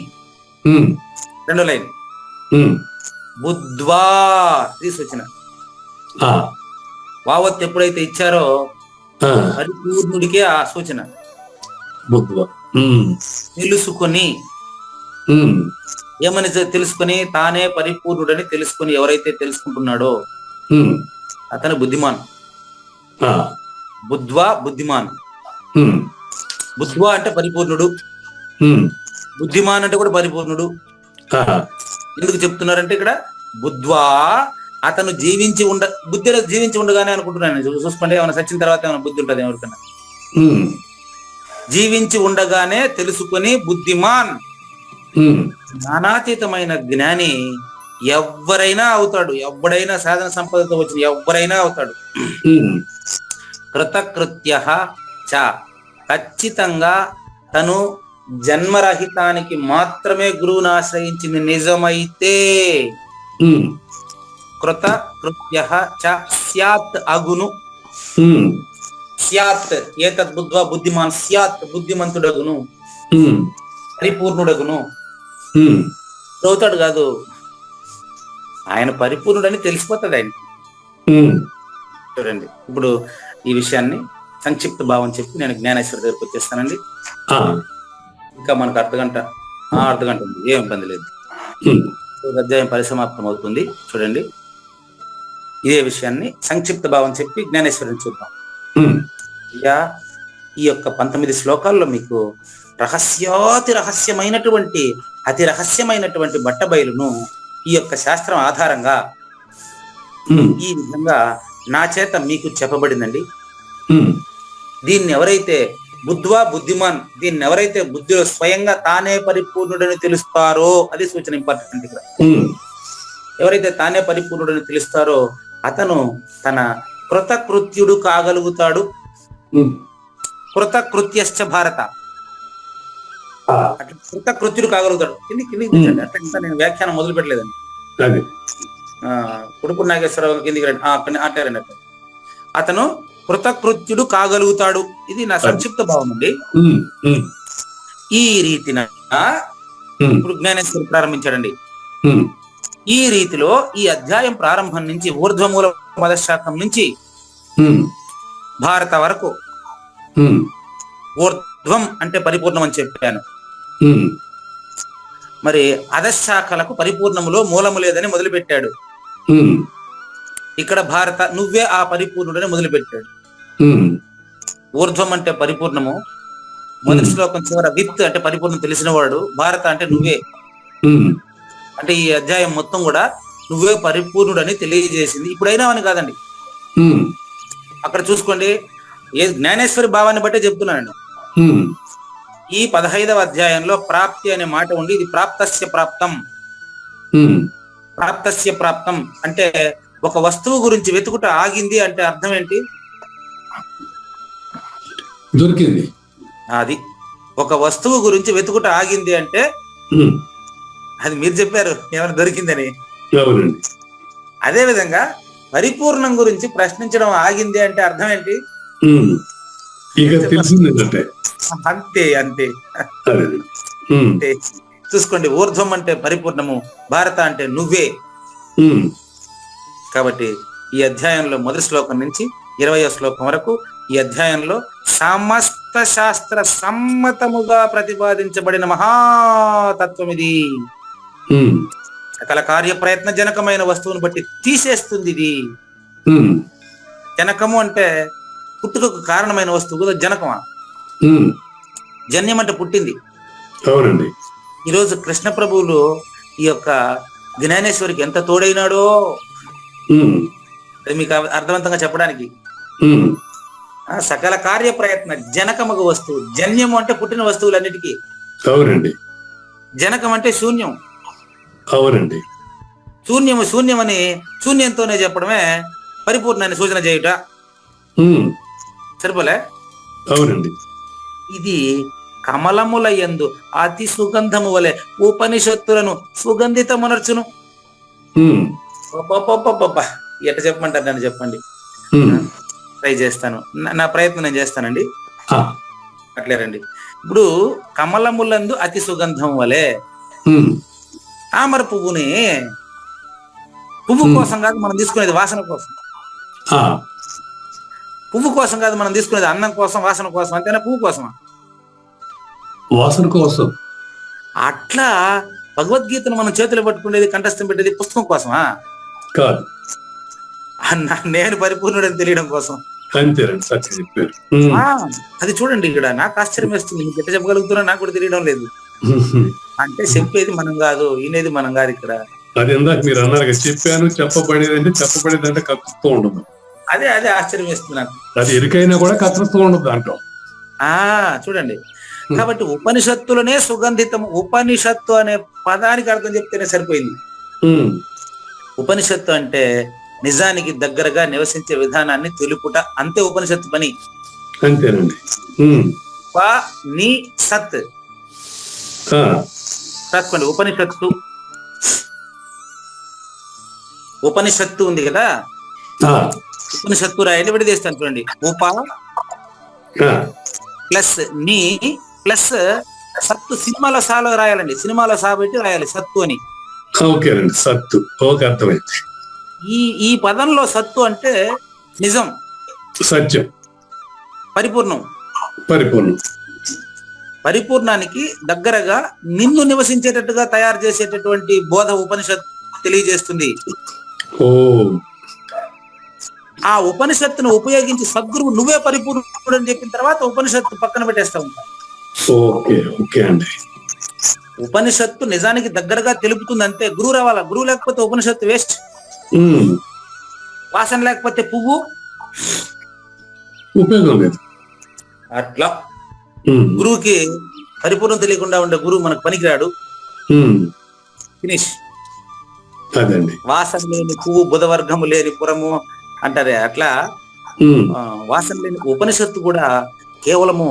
రెండో లైన్ బుద్ధ్వా తీసుకొచ్చిన వావత్ ఎప్పుడైతే ఇచ్చారో పరిపూర్ణుడికే ఆ సూచన. తెలుసుకొని ఏమని తెలుసుకొని తానే పరిపూర్ణుడని తెలుసుకొని ఎవరైతే తెలుసుకుంటున్నాడో అతను బుద్ధిమాన్. బుద్ధ్వా బుద్ధిమాన్. బుద్ధ్వా అంటే పరిపూర్ణుడు, బుద్ధిమాన్ అంటే కూడా పరిపూర్ణుడు. ఎందుకు చెప్తున్నారంటే ఇక్కడ బుద్ధ్వా అతను బుద్ధిలో జీవించి ఉండగానే అనుకుంటున్నాను. చూసుకోండి, ఏమైనా సచ్చిన తర్వాత ఏమైనా బుద్ధి ఉంటుంది ఎవరికన్నా? జీవించి ఉండగానే తెలుసుకొని బుద్ధిమాన్ జ్ఞానాతీతమైన జ్ఞాని ఎవరైనా అవుతాడు. ఎవడైనా సాధన సంపదతో వచ్చిన ఎవరైనా అవుతాడు. కృతకృత్య చ ఖచ్చితంగా తను జన్మరహితానికి మాత్రమే గురువుని ఆశ్రయించింది నిజమైతే కృతకృత్య చ స్యాత్ అగును. స్యాత్ ఏతద్ బుద్ధ్వా బుద్ధిమాన్ స్యాత్ బుద్ధిమంతుడగును, పరిపూర్ణుడగును. అవుతాడు కాదు, ఆయన పరిపూర్ణుడని తెలిసిపోతుంది ఆయన. చూడండి, ఇప్పుడు ఈ విషయాన్ని సంక్షిప్త భావం చెప్పి నేను జ్ఞానేశ్వర దగ్గరకు వచ్చేస్తానండి. ఇంకా మనకు అర్ధగంట ఉంది, ఏం ఇబ్బంది లేదు. అధ్యాయం పరిసమాప్తం అవుతుంది. చూడండి, ఇదే విషయాన్ని సంక్షిప్త భావం చెప్పి జ్ఞానేశ్వరుని చూద్దాం. ఈ యొక్క 19 శ్లోకాల్లో మీకు రహస్యమైనటువంటి అతి రహస్యమైనటువంటి బట్టబయలును ఈ యొక్క శాస్త్రం ఆధారంగా ఈ విధంగా నా చేత మీకు చెప్పబడిందండి. దీన్ని ఎవరైతే బుద్ధ్వా బుద్ధిమాన్, దీన్ని ఎవరైతే బుద్ధిలో స్వయంగా తానే పరిపూర్ణుడని తెలుస్తారో, అది సూచన ఇంపార్టెంట్ ఇక్కడ. ఎవరైతే తానే పరిపూర్ణుడని తెలుస్తారో అతను తన కృతకృత్యుడు కాగలుగుతాడు. కృతకృత్యశ్చ భారత, అట్లా కృతకృత్యుడు కాగలుగుతాడు. అట్లా నేను వ్యాఖ్యానం మొదలు పెట్టలేదండి. కుడుపు నాగేశ్వరరావు కిందికి రండి, అంటారండి. అతను కృతకృత్యుడు కాగలుగుతాడు. ఇది నా సంక్షిప్త భావం అండి. ఈ రీతిన ఉమ్, ఇప్పుడు జ్ఞానేశ్వరుడు ప్రారంభించాడండి. ఉమ్, ఈ రీతిలో ఈ అధ్యాయం ప్రారంభం నుంచి ఊర్ధ్వమూల మదశాఖం నుంచి ఉమ్, భారత వరకు ఉమ్, ఊర్ధ్వం అంటే పరిపూర్ణం అని చెప్పాను. ఉమ్, మరి అధశాఖలకు పరిపూర్ణములో మూలము లేదని మొదలుపెట్టాడు. ఉమ్, ఇక్కడ భారత నువ్వే ఆ పరిపూర్ణుడని మొదలుపెట్టాడు. ఉమ్, ఊర్ధ్వం అంటే పరిపూర్ణము, మొదటి శ్లోకం చివర విత్ అంటే పరిపూర్ణం తెలిసిన వాడు, భారత అంటే నువ్వే. ఉమ్, అంటే ఈ అధ్యాయం మొత్తం కూడా నువ్వే పరిపూర్ణుడని తెలియజేసింది. ఇప్పుడైనా అని కాదండి, ఉమ్, అక్కడ చూసుకోండి, ఏ జ్ఞానేశ్వరి భావాన్ని బట్టే చెప్తున్నానండి. ఉమ్, ఈ 15వ అధ్యాయంలో ప్రాప్తి అనే మాట ఉండి, ఇది ప్రాప్తస్య ప్రాప్తం. ఉమ్, ప్రాప్తస్య ప్రాప్తం అంటే ఒక వస్తువు గురించి వెతుకుట ఆగింది అంటే అర్థం ఏంటి? దొరికింది. అది ఒక వస్తువు గురించి వెతుకుట ఆగింది అంటే ఉమ్, అది మీరు చెప్పారు ఏమైనా దొరికిందని. అవునండి. అదే విధంగా పరిపూర్ణం గురించి ప్రశ్నించడం ఆగింది అంటే అర్థం ఏంటి? ఉమ్, ఇక తెలిసింది ఏంటంటే అంతే అంతే. అదే. ఉమ్, అంటే చూసుకోండి, ఊర్ధ్వం అంటే పరిపూర్ణము, భారత అంటే నువ్వే. ఉమ్, కాబట్టి ఈ అధ్యాయంలో మొదటి శ్లోకం నుంచి 20వ శ్లోకం వరకు ఈ అధ్యాయంలో సమస్త శాస్త్ర సమ్మతముగా ప్రతిపాదించబడిన మహాతత్వం ఇది. ఉమ్, సకల కార్య ప్రయత్న జనకమైన వస్తువును బట్టి తీసేస్తుంది ఇది. ఉమ్, జనకము అంటే పుట్టుకకు కారణమైన వస్తువు కదా, జనకమా? ఉమ్, జన్యం అంటే పుట్టింది. అవునండి. ఈరోజు కృష్ణ ప్రభువులు ఈ యొక్క జ్ఞానేశ్వరికి ఎంత తోడైనాడో ఉమ్, అది మీకు అర్థవంతంగా చెప్పడానికి. ఉమ్, సకల కార్య ప్రయత్న జనకమగు వస్తువు, జన్యము అంటే పుట్టిన వస్తువులన్నిటికీ, అవునండి. జనకం అంటే శూన్యం. అవునండి. శూన్యము శూన్యమని శూన్యంతోనే చెప్పడమే పరిపూర్ణాన్ని సూచన చేయుట. ఉమ్, సరిపోలే? అవునండి. ఇది కమలముల యందు అతి సుగంధము వలె ఉపనిషత్తులను సుగంధితమునర్చును. ఉమ్, ఎట్ట చెప్పమంటారు నన్ను చెప్పండి, ఉమ్, ట్రై చేస్తాను, నా ప్రయత్నం నేను చేస్తానండి. ఆ, అట్లేరండి. ఇప్పుడు కమలములందు అతి సుగంధం వలె, ఉమ్, తామర పువ్వుని పువ్వు కోసం కాదు మనం తీసుకునేది, వాసన కోసం. ఆ, పువ్వు కోసం కాదు మనం తీసుకునేది, అన్నం కోసం, వాసన కోసం. అంతేనా? పువ్వు కోసమా? వాసన కోసం. అట్లా భగవద్గీతను మనం చేతులు పట్టుకునేది, కంఠస్థం పెట్టేది పుస్తకం కోసమా? కాదు. నేను పరిపూర్ణుడని తెలియడం కోసం. అంతేనండి, సత్యం చెప్పారు. ఉమ్, అది చూడండి, ఇక్కడ నాకు ఆశ్చర్యం వేస్తుంది. మీకు ఎట్లా చెప్పగలుగుతున్నా నాకు కూడా తెలియడం లేదు. ఉమ్, అంటే చెప్పేది మనం కాదు, వినేది మనం కాదు. ఇక్కడ అది ఇందాక మీరు అన్నారు కదా, చెప్పాను చెప్పబడేది అంటే చెప్పబడేది అంటే కత్తిస్తూ ఉండదు. అదే అదే ఆశ్చర్యం వేస్తుంది నాకు. అది ఎరికైనా కూడా కత్తిస్తూ ఉండదు దాంట్లో. చూడండి, కాబట్టి ఉపనిషత్తులనే సుగంధితము. ఉపనిషత్తు అనే పదానికి అర్థం చెప్తేనే సరిపోయింది. ఉమ్, ఉపనిషత్తు అంటే నిజానికి దగ్గరగా నివసించే విధానాన్ని తెలుపుట, అంతే ఉపనిషత్తు పని. అంతేనండి. ఉమ్, ని సత్ ఆ, రాసుకోండి. ఉపనిషత్తు, ఉపనిషత్తు ఉంది కదా, ఆ, ఉపనిషత్తు రాయండి, విడదీస్తాను చూడండి. ఉప ఆ, ప్లస్ ని ప్లస్ సత్తు. సినిమాలో సాలో రాయాలండి, సినిమాలో సా పెట్టి రాయాలి సత్తు అని. ఓకేనండి. సత్తు. ఓకే, అర్థమైంది. ఈ పదంలో సత్తు అంటే నిజం, సత్యం, పరిపూర్ణం. పరిపూర్ణం. పరిపూర్ణానికి దగ్గరగా నిన్ను నివసించేటట్టుగా తయారు చేసేటటువంటి బోధ ఉపనిషత్తు తెలియజేస్తుంది. ఓ, ఆ ఉపనిషత్తును ఉపయోగించి సద్గురువు నువ్వే పరిపూర్ణుడు అని చెప్పిన తర్వాత ఉపనిషత్తు పక్కన పెట్టేస్తా ఉంటా. ఓకే, ఓకే అండి. ఉపనిషత్తు నిజానికి దగ్గరగా తెలుపుతుంది అంతే. గురువు రావాలా, గురువు లేకపోతే ఉపనిషత్తు వేస్ట్. ఉమ్, వాసన లేకపోతే పువ్వు ఉపయోగం లేదు. అట్లా ఉమ్, గురువుకి పరిపూర్ణం తెలియకుండా ఉండే గురువు మనకు పనికిరాడు. ఉమ్, ఫినిష్. అదండి. వాసన లేని పువ్వు బుధవర్గము లేని పురము అంటారే, అట్లా ఉమ్, వాసన లేని ఉపనిషత్తు కూడా కేవలము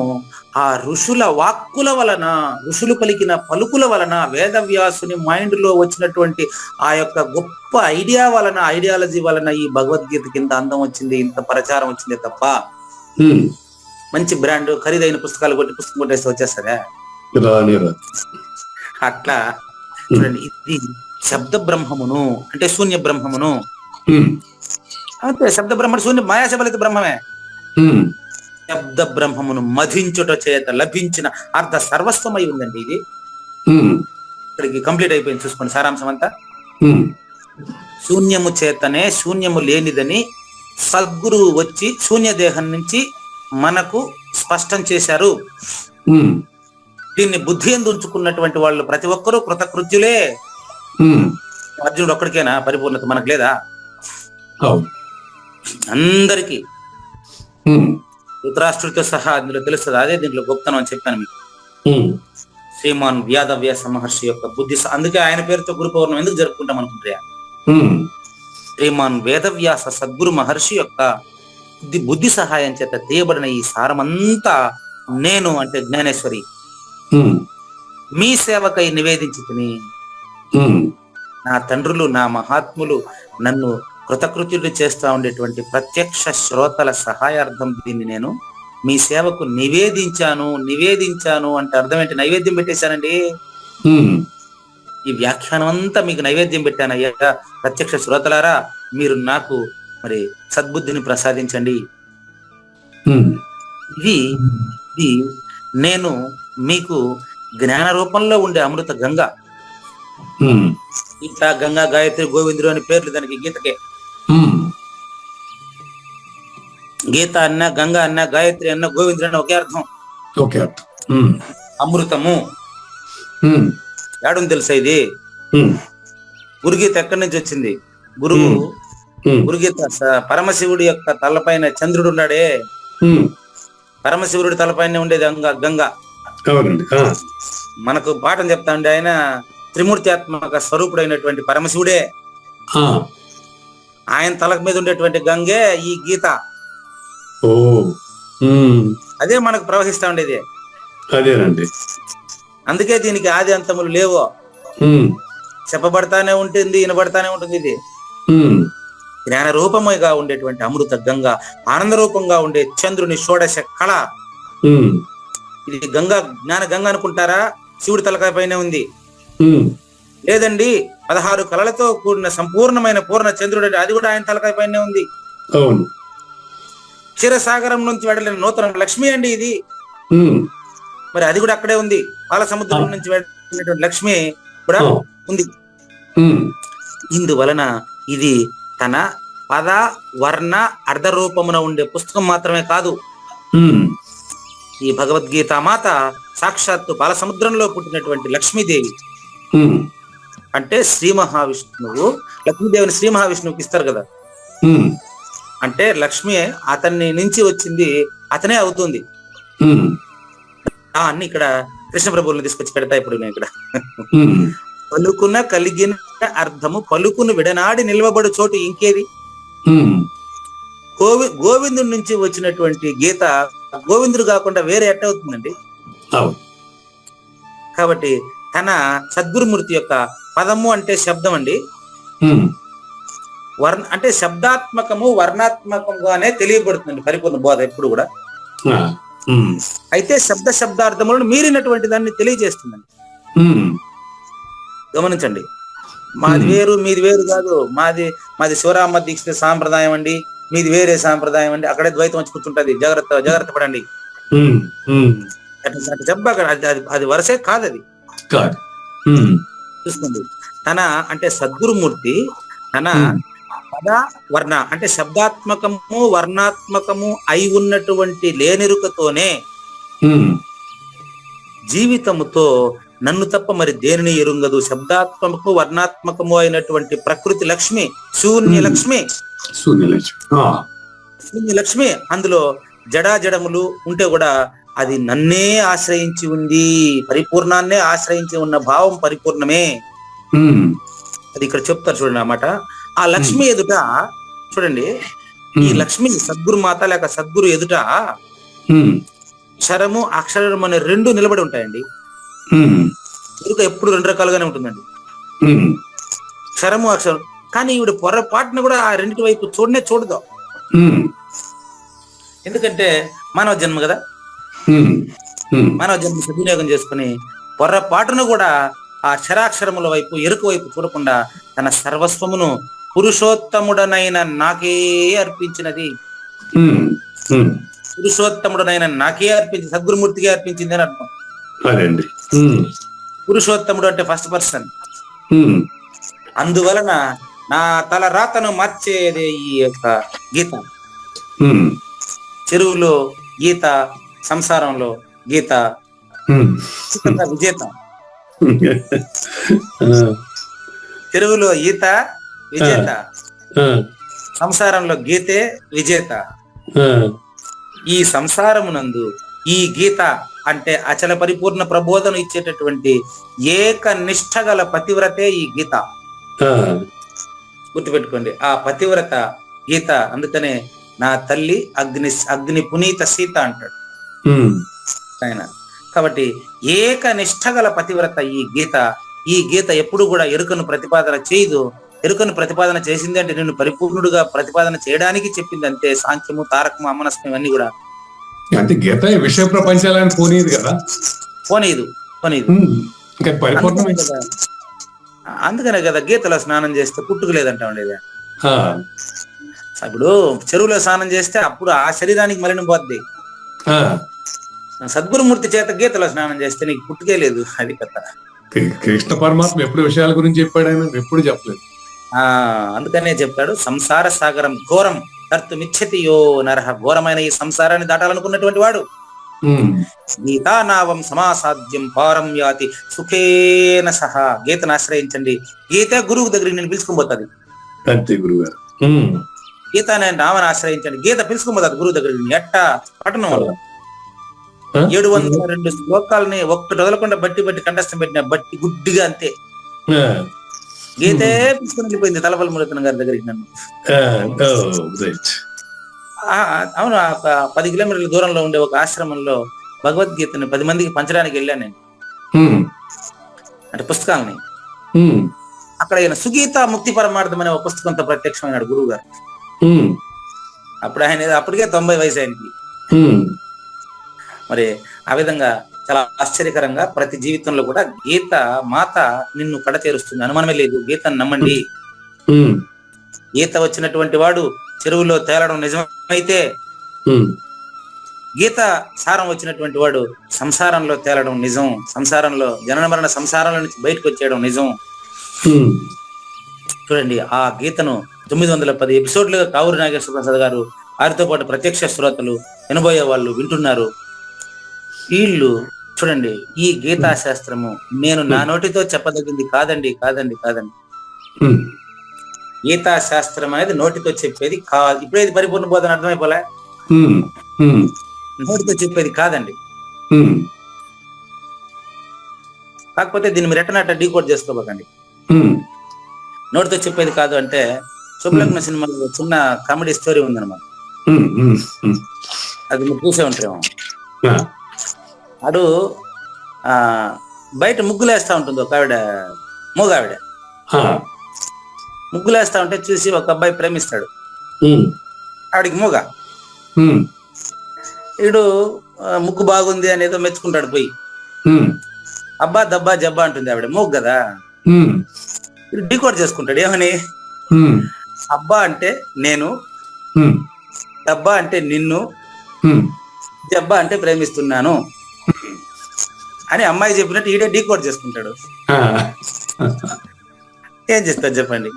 ఆ ఋషుల వాక్కుల వలన, ఋషులు పలికిన పలుకుల వలన, వేదవ్యాసుని మైండ్ లో వచ్చినటువంటి ఆ యొక్క గొప్ప ఐడియా వలన, ఐడియాలజీ వలన ఈ భగవద్గీతకి ఇంత అందం వచ్చింది, ఇంత ప్రచారం వచ్చింది తప్ప ఉమ్, మంచి బ్రాండ్ ఖరీదైన పుస్తకాలు కొట్టి పుస్తకం కొట్టేస్తే వచ్చేస్తారా? రాని రాదు. అట్లా చూడండి, ఇది శబ్ద బ్రహ్మమును అంటే శూన్య బ్రహ్మమును. అంతే, శబ్ద బ్రహ్మను శూన్య మాయాశబలిత బ్రహ్మమే. శబ్ద బ్రహ్మమును మధించుట చేత లభించిన అర్ధ సర్వస్వమై ఉందండి ఇది. ఇక్కడికి కంప్లీట్ అయిపోయింది, చూసుకోండి సారాంశం అంతా. శూన్యము చేతనే శూన్యము లేనిదని సద్గురువు వచ్చి శూన్య దేహం నుంచి మనకు స్పష్టం చేశారు. దీన్ని బుద్ధి ఎందు ఉంచుకున్నటువంటి వాళ్ళు ప్రతి ఒక్కరూ కృతకృత్యులే. అర్జునుడు ఒక్కడికేనా పరిపూర్ణత? మనకు లేదా? అందరికీ, ధృతరాష్ట్రుడితో సహా అందులో తెలుస్తుంది. అదే దీంట్లో గొప్పతనం అని చెప్పాను మీకు. శ్రీమాన్ వ్యాధవ్యాస మహర్షి యొక్క బుద్ధి, అందుకే ఆయన పేరుతో గురు పౌర్ణమి ఎందుకు జరుపుకుంటాం అనుకుంటారా? శ్రీమాన్ వేదవ్యాస సద్గురు మహర్షి యొక్క బుద్ధి సహాయం చేత తీయబడిన ఈ సారమంతా నేను అంటే జ్ఞానేశ్వరి మీ సేవకై నివేదించి తిని, నా తండ్రులు నా మహాత్ములు నన్ను కృతకృత్యుడు చేస్తా ఉండేటువంటి ప్రత్యక్ష శ్రోతల సహాయార్థం దీన్ని నేను మీ సేవకు నివేదించాను అంటే అర్థం ఏంటి? నైవేద్యం పెట్టేశానండి. ఈ వ్యాఖ్యానం అంతా మీకు నైవేద్యం పెట్టానయ్యా. ప్రత్యక్ష శ్రోతలారా, మీరు నాకు మరి సద్బుద్ధిని ప్రసాదించండి. ఇది నేను మీకు జ్ఞాన రూపంలో ఉండే అమృత గంగ. గీత, గంగా, గాయత్రి, గోవిందుడు అని పేర్లు దానికి. గీతకే గీత అన్న, గంగా అన్న, గాయత్రి అన్న, గోవిందుడు అన్న ఒకే అర్థం. అమృతము ఏడుని తెలుసా ఇది? గురుగీత ఎక్కడి నుంచి వచ్చింది? గురుగీత పరమశివుడి యొక్క తలపైన చంద్రుడు ఉన్నాడే, పరమశివుడి తలపైన ఉండేది గంగ. మనకు పాఠం చెప్తా ఉండే ఆయన త్రిమూర్త్యాత్మక స్వరూపుడైనటువంటి పరమశివుడే. ఆయన తల మీద ఉండేటువంటి గంగే ఈ గీత. అదే మనకు ప్రవహిస్తా ఉండేది. అదేనండి. అందుకే దీనికి ఆది అంతములు లేవు. చెప్పబడతానే ఉంటుంది, వినబడతానే ఉంటుంది. ఇది జ్ఞాన రూపముగా ఉండేటువంటి అమృత గంగ, ఆనంద రూపంగా ఉండే చంద్రుని షోడశ కళ. ఇది గంగా, జ్ఞాన గంగ అనుకుంటారా? శివుడి తలకాయ పైన ఉంది. లేదండి, 16 కళలతో కూడిన సంపూర్ణమైన పూర్ణ చంద్రుడు, అది కూడా ఆయన తలకాయ పైనే ఉంది. క్షీరసాగరం నుంచి వెడలిన నూతన లక్ష్మి అండి ఇది. మరి అది కూడా అక్కడే ఉంది. పాల సముద్రం నుంచి వెళ్ళినటువంటి లక్ష్మి కూడా ఉంది. ఇందువలన ఇది తన పద వర్ణ అర్ధ రూపమున ఉండే పుస్తకం మాత్రమే కాదు. ఈ భగవద్గీత మాత సాక్షాత్తు పాల సముద్రంలో పుట్టినటువంటి లక్ష్మీదేవి. అంటే శ్రీ మహావిష్ణువు లక్ష్మీదేవిని శ్రీ మహావిష్ణువుకి ఇస్తారు కదా. అంటే లక్ష్మి అతన్ని నుంచి వచ్చింది, అతనే అవుతుంది. అన్ని ఇక్కడ కృష్ణ ప్రభువుని తీసుకొచ్చి పెడతా. ఇప్పుడు నేను ఇక్కడ పలుకున కలిగిన అర్థము పలుకును విడనాడి నిలవబడు చోటు ఇంకేది? గోవిందుడి నుంచి వచ్చినటువంటి గీత గోవిందుడు కాకుండా వేరే ఎట్ట అవుతుందండి? కాబట్టి తన సద్గురుమూర్తి యొక్క పదము అంటే శబ్దం అండి. అంటే శబ్దాత్మకము వర్ణాత్మకంగానే తెలియబడుతుంది పరిపూర్ణ బోధ ఎప్పుడు కూడా. అయితే శబ్దార్థములను మీరినటువంటి దాన్ని తెలియజేస్తుందండి. గమనించండి, మాది వేరు మీది వేరు కాదు. మాది శివరామ దీక్షిత సాంప్రదాయం అండి, మీది వేరే సాంప్రదాయం అండి. అక్కడే ద్వైతం వచ్చి కూర్చుంటది. జాగ్రత్త పడండి. చెప్పాక అది వరసే కాదు, అది చూసుకోండి. తన అంటే సద్గురుమూర్తి తన పద వర్ణ అంటే శబ్దాత్మకము వర్ణాత్మకము అయి ఉన్నటువంటి లేనెరుకతోనే జీవితముతో నన్ను తప్ప మరి దేనిని ఎరుంగదు. శబ్దాత్మకము వర్ణాత్మకము అయినటువంటి ప్రకృతి లక్ష్మి, శూన్య లక్ష్మి అందులో జడాజడములు ఉంటే కూడా అది నన్నే ఆశ్రయించి ఉంది. పరిపూర్ణాన్నే ఆశ్రయించి ఉన్న భావం పరిపూర్ణమే. అది ఇక్కడ చెప్తారు చూడండి అన్నమాట. ఆ లక్ష్మి ఎదుట చూడండి, ఈ లక్ష్మి సద్గురుమాత లేక సద్గురు ఎదుట అక్షరము అక్షరము అనే రెండు నిలబడి ఉంటాయండి. ఎదుక ఎప్పుడు రెండు రకాలుగానే ఉంటుందండి, అక్షరము అక్షరం. కానీ ఈవిడ పొరపాటున కూడా ఆ రెండింటి వైపు చూడదు. ఎందుకంటే మానవ జన్మ కదా, మానవ జన్మ సద్వినియోగం చేసుకుని పొరపాటును కూడా ఆ అక్షరాక్షరముల వైపు ఎరుక వైపు చూడకుండా తన సర్వస్వమును పురుషోత్తముడనైన నాకే అర్పించినది. ఉమ్, ఉమ్, పురుషోత్తముడనైన నాకే అర్పించింది, సద్గురుమూర్తికే అర్పించింది అని అర్థం. అదండి. ఉమ్, పురుషోత్తముడు అంటే ఫస్ట్ పర్సన్. ఉమ్, అందువలన నా తల రాతను మార్చేది ఈ యొక్క గీత. ఉమ్, చెరువులో గీత, సంసారంలో గీత, ఉమ్. విజేత. ఆ, చెరువులో ఈత విజేత, ఆ, సంసారంలో గీతే విజేత. ఆ, ఈ సంసారమునందు ఈ గీత అంటే అచల పరిపూర్ణ ప్రబోధన ఇచ్చేటటువంటి ఏక నిష్ఠ గల పతివ్రతే ఈ గీత. ఆ, గుర్తుపెట్టుకోండి, ఆ పతివ్రత గీత. అందుకనే నా తల్లి అగ్ని పునీత సీత అంటాడు ఉమ్, ఆయన. కాబట్టి ఏక నిష్ఠ గల పతివ్రత ఈ గీత. ఈ గీత ఎప్పుడు కూడా ఎరుకను ప్రతిపాదన చేయదు. ఎరుకను ప్రతిపాదన చేసింది అంటే నిన్ను పరిపూర్ణుడుగా ప్రతిపాదన చేయడానికి చెప్పింది అంతే. సాంఖ్యము, తారకము, అమనస్కం ఇవన్నీ కూడా అంటే గీత ఈ విషయ ప్రపంచాలని పోనీది కదా. పోనీదు. ఉమ్, ఇంకా పరిపూర్ణమే. అందుకనే కదా గీతలో స్నానం చేస్తే పుట్టుకు లేదంటా ఉండేది. ఆ, ఇప్పుడు చెరువులో స్నానం చేస్తే అప్పుడు ఆ శరీరానికి మలినం పోద్ది. ఆ, సద్గురుమూర్తి చేత గీతలో స్నానం చేస్తే నీకు పుట్టుకే లేదు. అది కథ. కృష్ణ పరమాత్మ ఎప్పుడు విషయాల గురించి చెప్పాడు, ఆయన ఎప్పుడు చెప్పలేదు. అందుకనే చెప్తాడు, సంసార సాగరం ఘోరం కర్తుమిచ్చతి యో నరహ. ఘోరమైన ఈ సంసారాన్ని దాటాలనుకున్నటువంటి వాడు ఉమ్, గీతానావం సమాసాధ్యం పారం యాతి సుఖేన సహా. గీతను ఆశ్రయించండి. గీతే గురువు దగ్గరికి నేను పిలుచుకుని పోతుంది. అంతే గురుగారు. ఉమ్, గీత అనే నామని ఆశ్రయించండి. గీత పిలుచుకుని పోతుంది గురువు దగ్గరికి. ఎట్ట పట్టణం వల్ల 702 శ్లోకాలని ఒక్కటి వదలకుండా బట్టి కంఠస్థం పెట్టిన బట్టి గుడ్డిగా అంతే. ఆ, గీతే పిలుచుకుని వెళ్ళిపోయింది తలపల్లి మురళీధరన్ గారి దగ్గరికి నన్ను. ఆ, ఓ, రైట్. అవును, 10 కిలోమీటర్ల దూరంలో ఉండే ఒక ఆశ్రమంలో భగవద్గీతని 10 మందికి పంచడానికి వెళ్ళాను నేను. ఉమ్, అంటే పుస్తకాలని. ఉమ్, అక్కడ ఆయన సుగీత ముక్తి పరమార్థం అనే ఒక పుస్తకంతో ప్రత్యక్షమైనాడు గురువు గారు. ఉమ్, అప్పుడు ఆయన అప్పటికే 90 వయసు ఆయనకి. ఉమ్, మరి ఆ విధంగా చాలా ఆశ్చర్యకరంగా ప్రతి జీవితంలో కూడా గీత మాత నిన్ను కడ చేరుస్తుంది. అనుమానమే లేదు. గీతను నమ్మండి. ఉమ్, గీత వచ్చినటువంటి వాడు చెరువులో తేలడం నిజమైతే, గీత సారం వచ్చినటువంటి వాడు సంసారంలో తేలడం నిజం. సంసారంలో జనన మరణ సంసారంలో నుంచి బయటకు వచ్చేయడం నిజం. చూడండి, ఆ గీతను 910 ఎపిసోడ్లుగా కావూరి నాగేశ్వర ప్రసాద్ గారు, వారితో పాటు ప్రత్యక్ష శ్రోతలు, వినబోయే వాళ్ళు వింటున్నారు. వీళ్ళు చూడండి, ఈ గీతా శాస్త్రము నేను నా నోటితో చెప్పదగింది కాదండి, కాదండి, కాదండి. గీతా శాస్త్రం అనేది నోటితో చెప్పేది కాదు. ఇప్పుడేది పరిపూర్ణ బోధన అర్థమైపోలే. నోటితో చెప్పేది కాదండి. కాకపోతే దీన్ని మీరు ఎట్టనట్ట డీకోడ్ చేసుకోబోకండి. నోటితో చెప్పేది కాదు అంటే శుభలగ్న సినిమాలో చిన్న కామెడీ స్టోరీ ఉందన్నమాట. అది మీరు చూసే ఉంటారేమో. అడు బయట ముగ్గులు వేస్తా ఉంటుంది ఒక ఆవిడ, మూగావిడ. ముగ్గులు వేస్తా ఉంటే చూసి ఒక అబ్బాయి ప్రేమిస్తాడు. ఆవిడికి మూగ. వీడు ముగ్గు బాగుంది అనేదో మెచ్చుకుంటాడు పోయి. అబ్బా దబ్బా జబ్బా అంటుంది ఆవిడ, మూగ కదా. వీడు డీకోడ్ చేసుకుంటాడు ఏమని, అబ్బా అంటే నేను, డబ్బా అంటే నిన్ను, జబ్బా అంటే ప్రేమిస్తున్నాను అని అమ్మాయి చెప్పినట్టు ఈడే డీకోడ్ చేసుకుంటాడు. ఏం చేస్తారు చెప్పండి.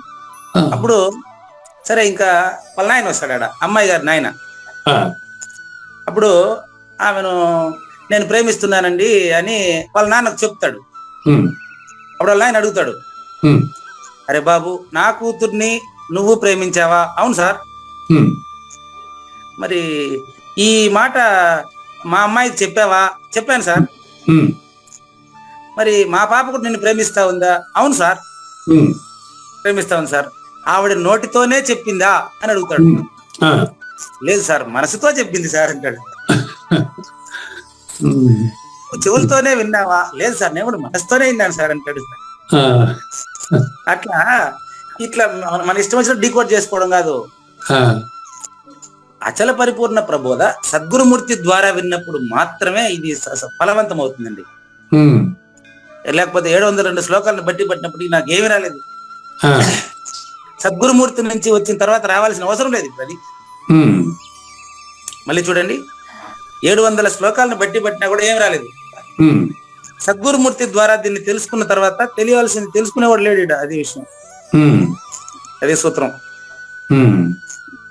అప్పుడు సరే, ఇంకా వాళ్ళ నాయన వస్తాడా, అమ్మాయి గారి నాయన. అప్పుడు ఆమెను నేను ప్రేమిస్తున్నానండి అని వాళ్ళ నాన్నకు చెప్తాడు. అప్పుడు వాళ్ళ నాయన అడుగుతాడు, అరే బాబు, నా కూతుర్ని నువ్వు ప్రేమించావా? అవును సార్. మరి ఈ మాట మా అమ్మాయికి చెప్పావా? చెప్పాను సార్. మరి మా పాప కూడా నిన్ను ప్రేమిస్తా ఉందా? అవును సార్, ప్రేమిస్తా ఉంది సార్. ఆవిడ నోటితోనే చెప్పిందా అని అడుగుతాడు. లేదు సార్, మనసుతో చెప్పింది సార్ అంటాడు. చెవులతోనే విన్నావా? లేదు సార్, నేను కూడా మనసుతోనే విన్నాను సార్ అంటాడు. అట్లా ఇట్లా మన ఇష్టం వచ్చినట్టు డీకోడ్ చేసుకోవడం కాదు. అచల పరిపూర్ణ ప్రబోధ సద్గురుమూర్తి ద్వారా విన్నప్పుడు మాత్రమే ఇది ఫలవంతం అవుతుందండి. లేకపోతే 702 శ్లోకాలను బట్టి పట్టినప్పటికీ నాకు ఏమీ రాలేదు. ఆ, సద్గురుమూర్తి నుంచి వచ్చిన తర్వాత రావాల్సిన అవసరం లేదు ఇప్పుడు అది. ఉమ్, మళ్ళీ చూడండి, 700 శ్లోకాలను బట్టి పట్టినా కూడా ఏం రాలేదు. ఉమ్, సద్గురుమూర్తి ద్వారా దీన్ని తెలుసుకున్న తర్వాత తెలియవలసింది తెలుసుకునేవాడు లేడు ఈడ. అది విషయం, ఉమ్, అదే సూత్రం. ఉమ్,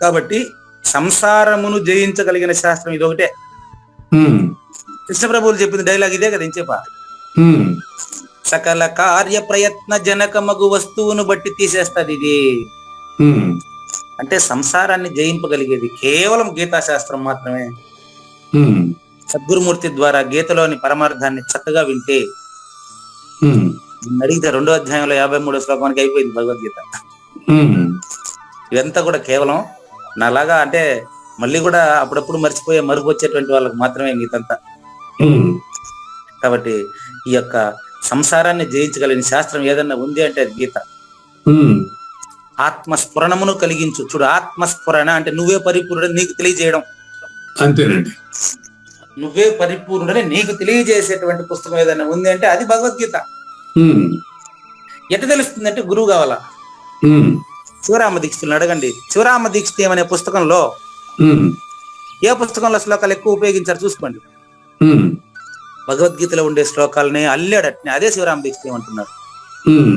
కాబట్టి సంసారమును జయించగలిగిన శాస్త్రం ఇది ఒకటే. ఉమ్, కృష్ణప్రభువులు చెప్పింది డైలాగ్ ఇదే కదా, ఇంచేపా. ఉమ్, సకల కార్య ప్రయత్న జనకమగు వస్తువును బట్టి తీసేస్తది ఇది. ఉమ్, అంటే సంసారాన్ని జయింపగలిగేది కేవలం గీతాశాస్త్రం మాత్రమే. ఉమ్, సద్గురుమూర్తి ద్వారా గీతలోని పరమార్థాన్ని చక్కగా వింటే, ఉమ్, అడిగితే 2వ అధ్యాయంలో 53వ శ్లోకానికి అయిపోయింది భగవద్గీత. ఉమ్, ఇదంతా కూడా కేవలం నాలాగా అంటే మళ్ళీ కూడా అప్పుడప్పుడు మర్చిపోయే మరుపు వచ్చేటువంటి వాళ్ళకి మాత్రమే గీతంతా. ఉమ్, కాబట్టి ఈ యొక్క సంసారాన్ని జయించగలిగిన శాస్త్రం ఏదన్నా ఉంది అంటే అది గీత. ఉమ్, ఆత్మస్ఫురణమును కలిగించు. చూడు, ఆత్మస్ఫురణ అంటే నువ్వే పరిపూర్ణుడని నీకు తెలియజేయడం. అంతేనండి. నువ్వే పరిపూర్ణుడని నీకు తెలియజేసేటువంటి పుస్తకం ఏదైనా ఉంది అంటే అది భగవద్గీత. ఉమ్, ఎట్ట తెలుస్తుందంటే గురువు కావాలా. ఉమ్, శివరామ దీక్షితులను అడగండి. శివరామ దీక్షితం అనే పుస్తకంలో ఉమ్, ఏ పుస్తకంలో శ్లోకాలు ఎక్కువ ఉపయోగించారు చూసుకోండి. ఉమ్, భగవద్గీతలో ఉండే శ్లోకాలని అల్లాడట్ని అదే శివరామ దీక్షితం అంటున్నారు. ఉమ్,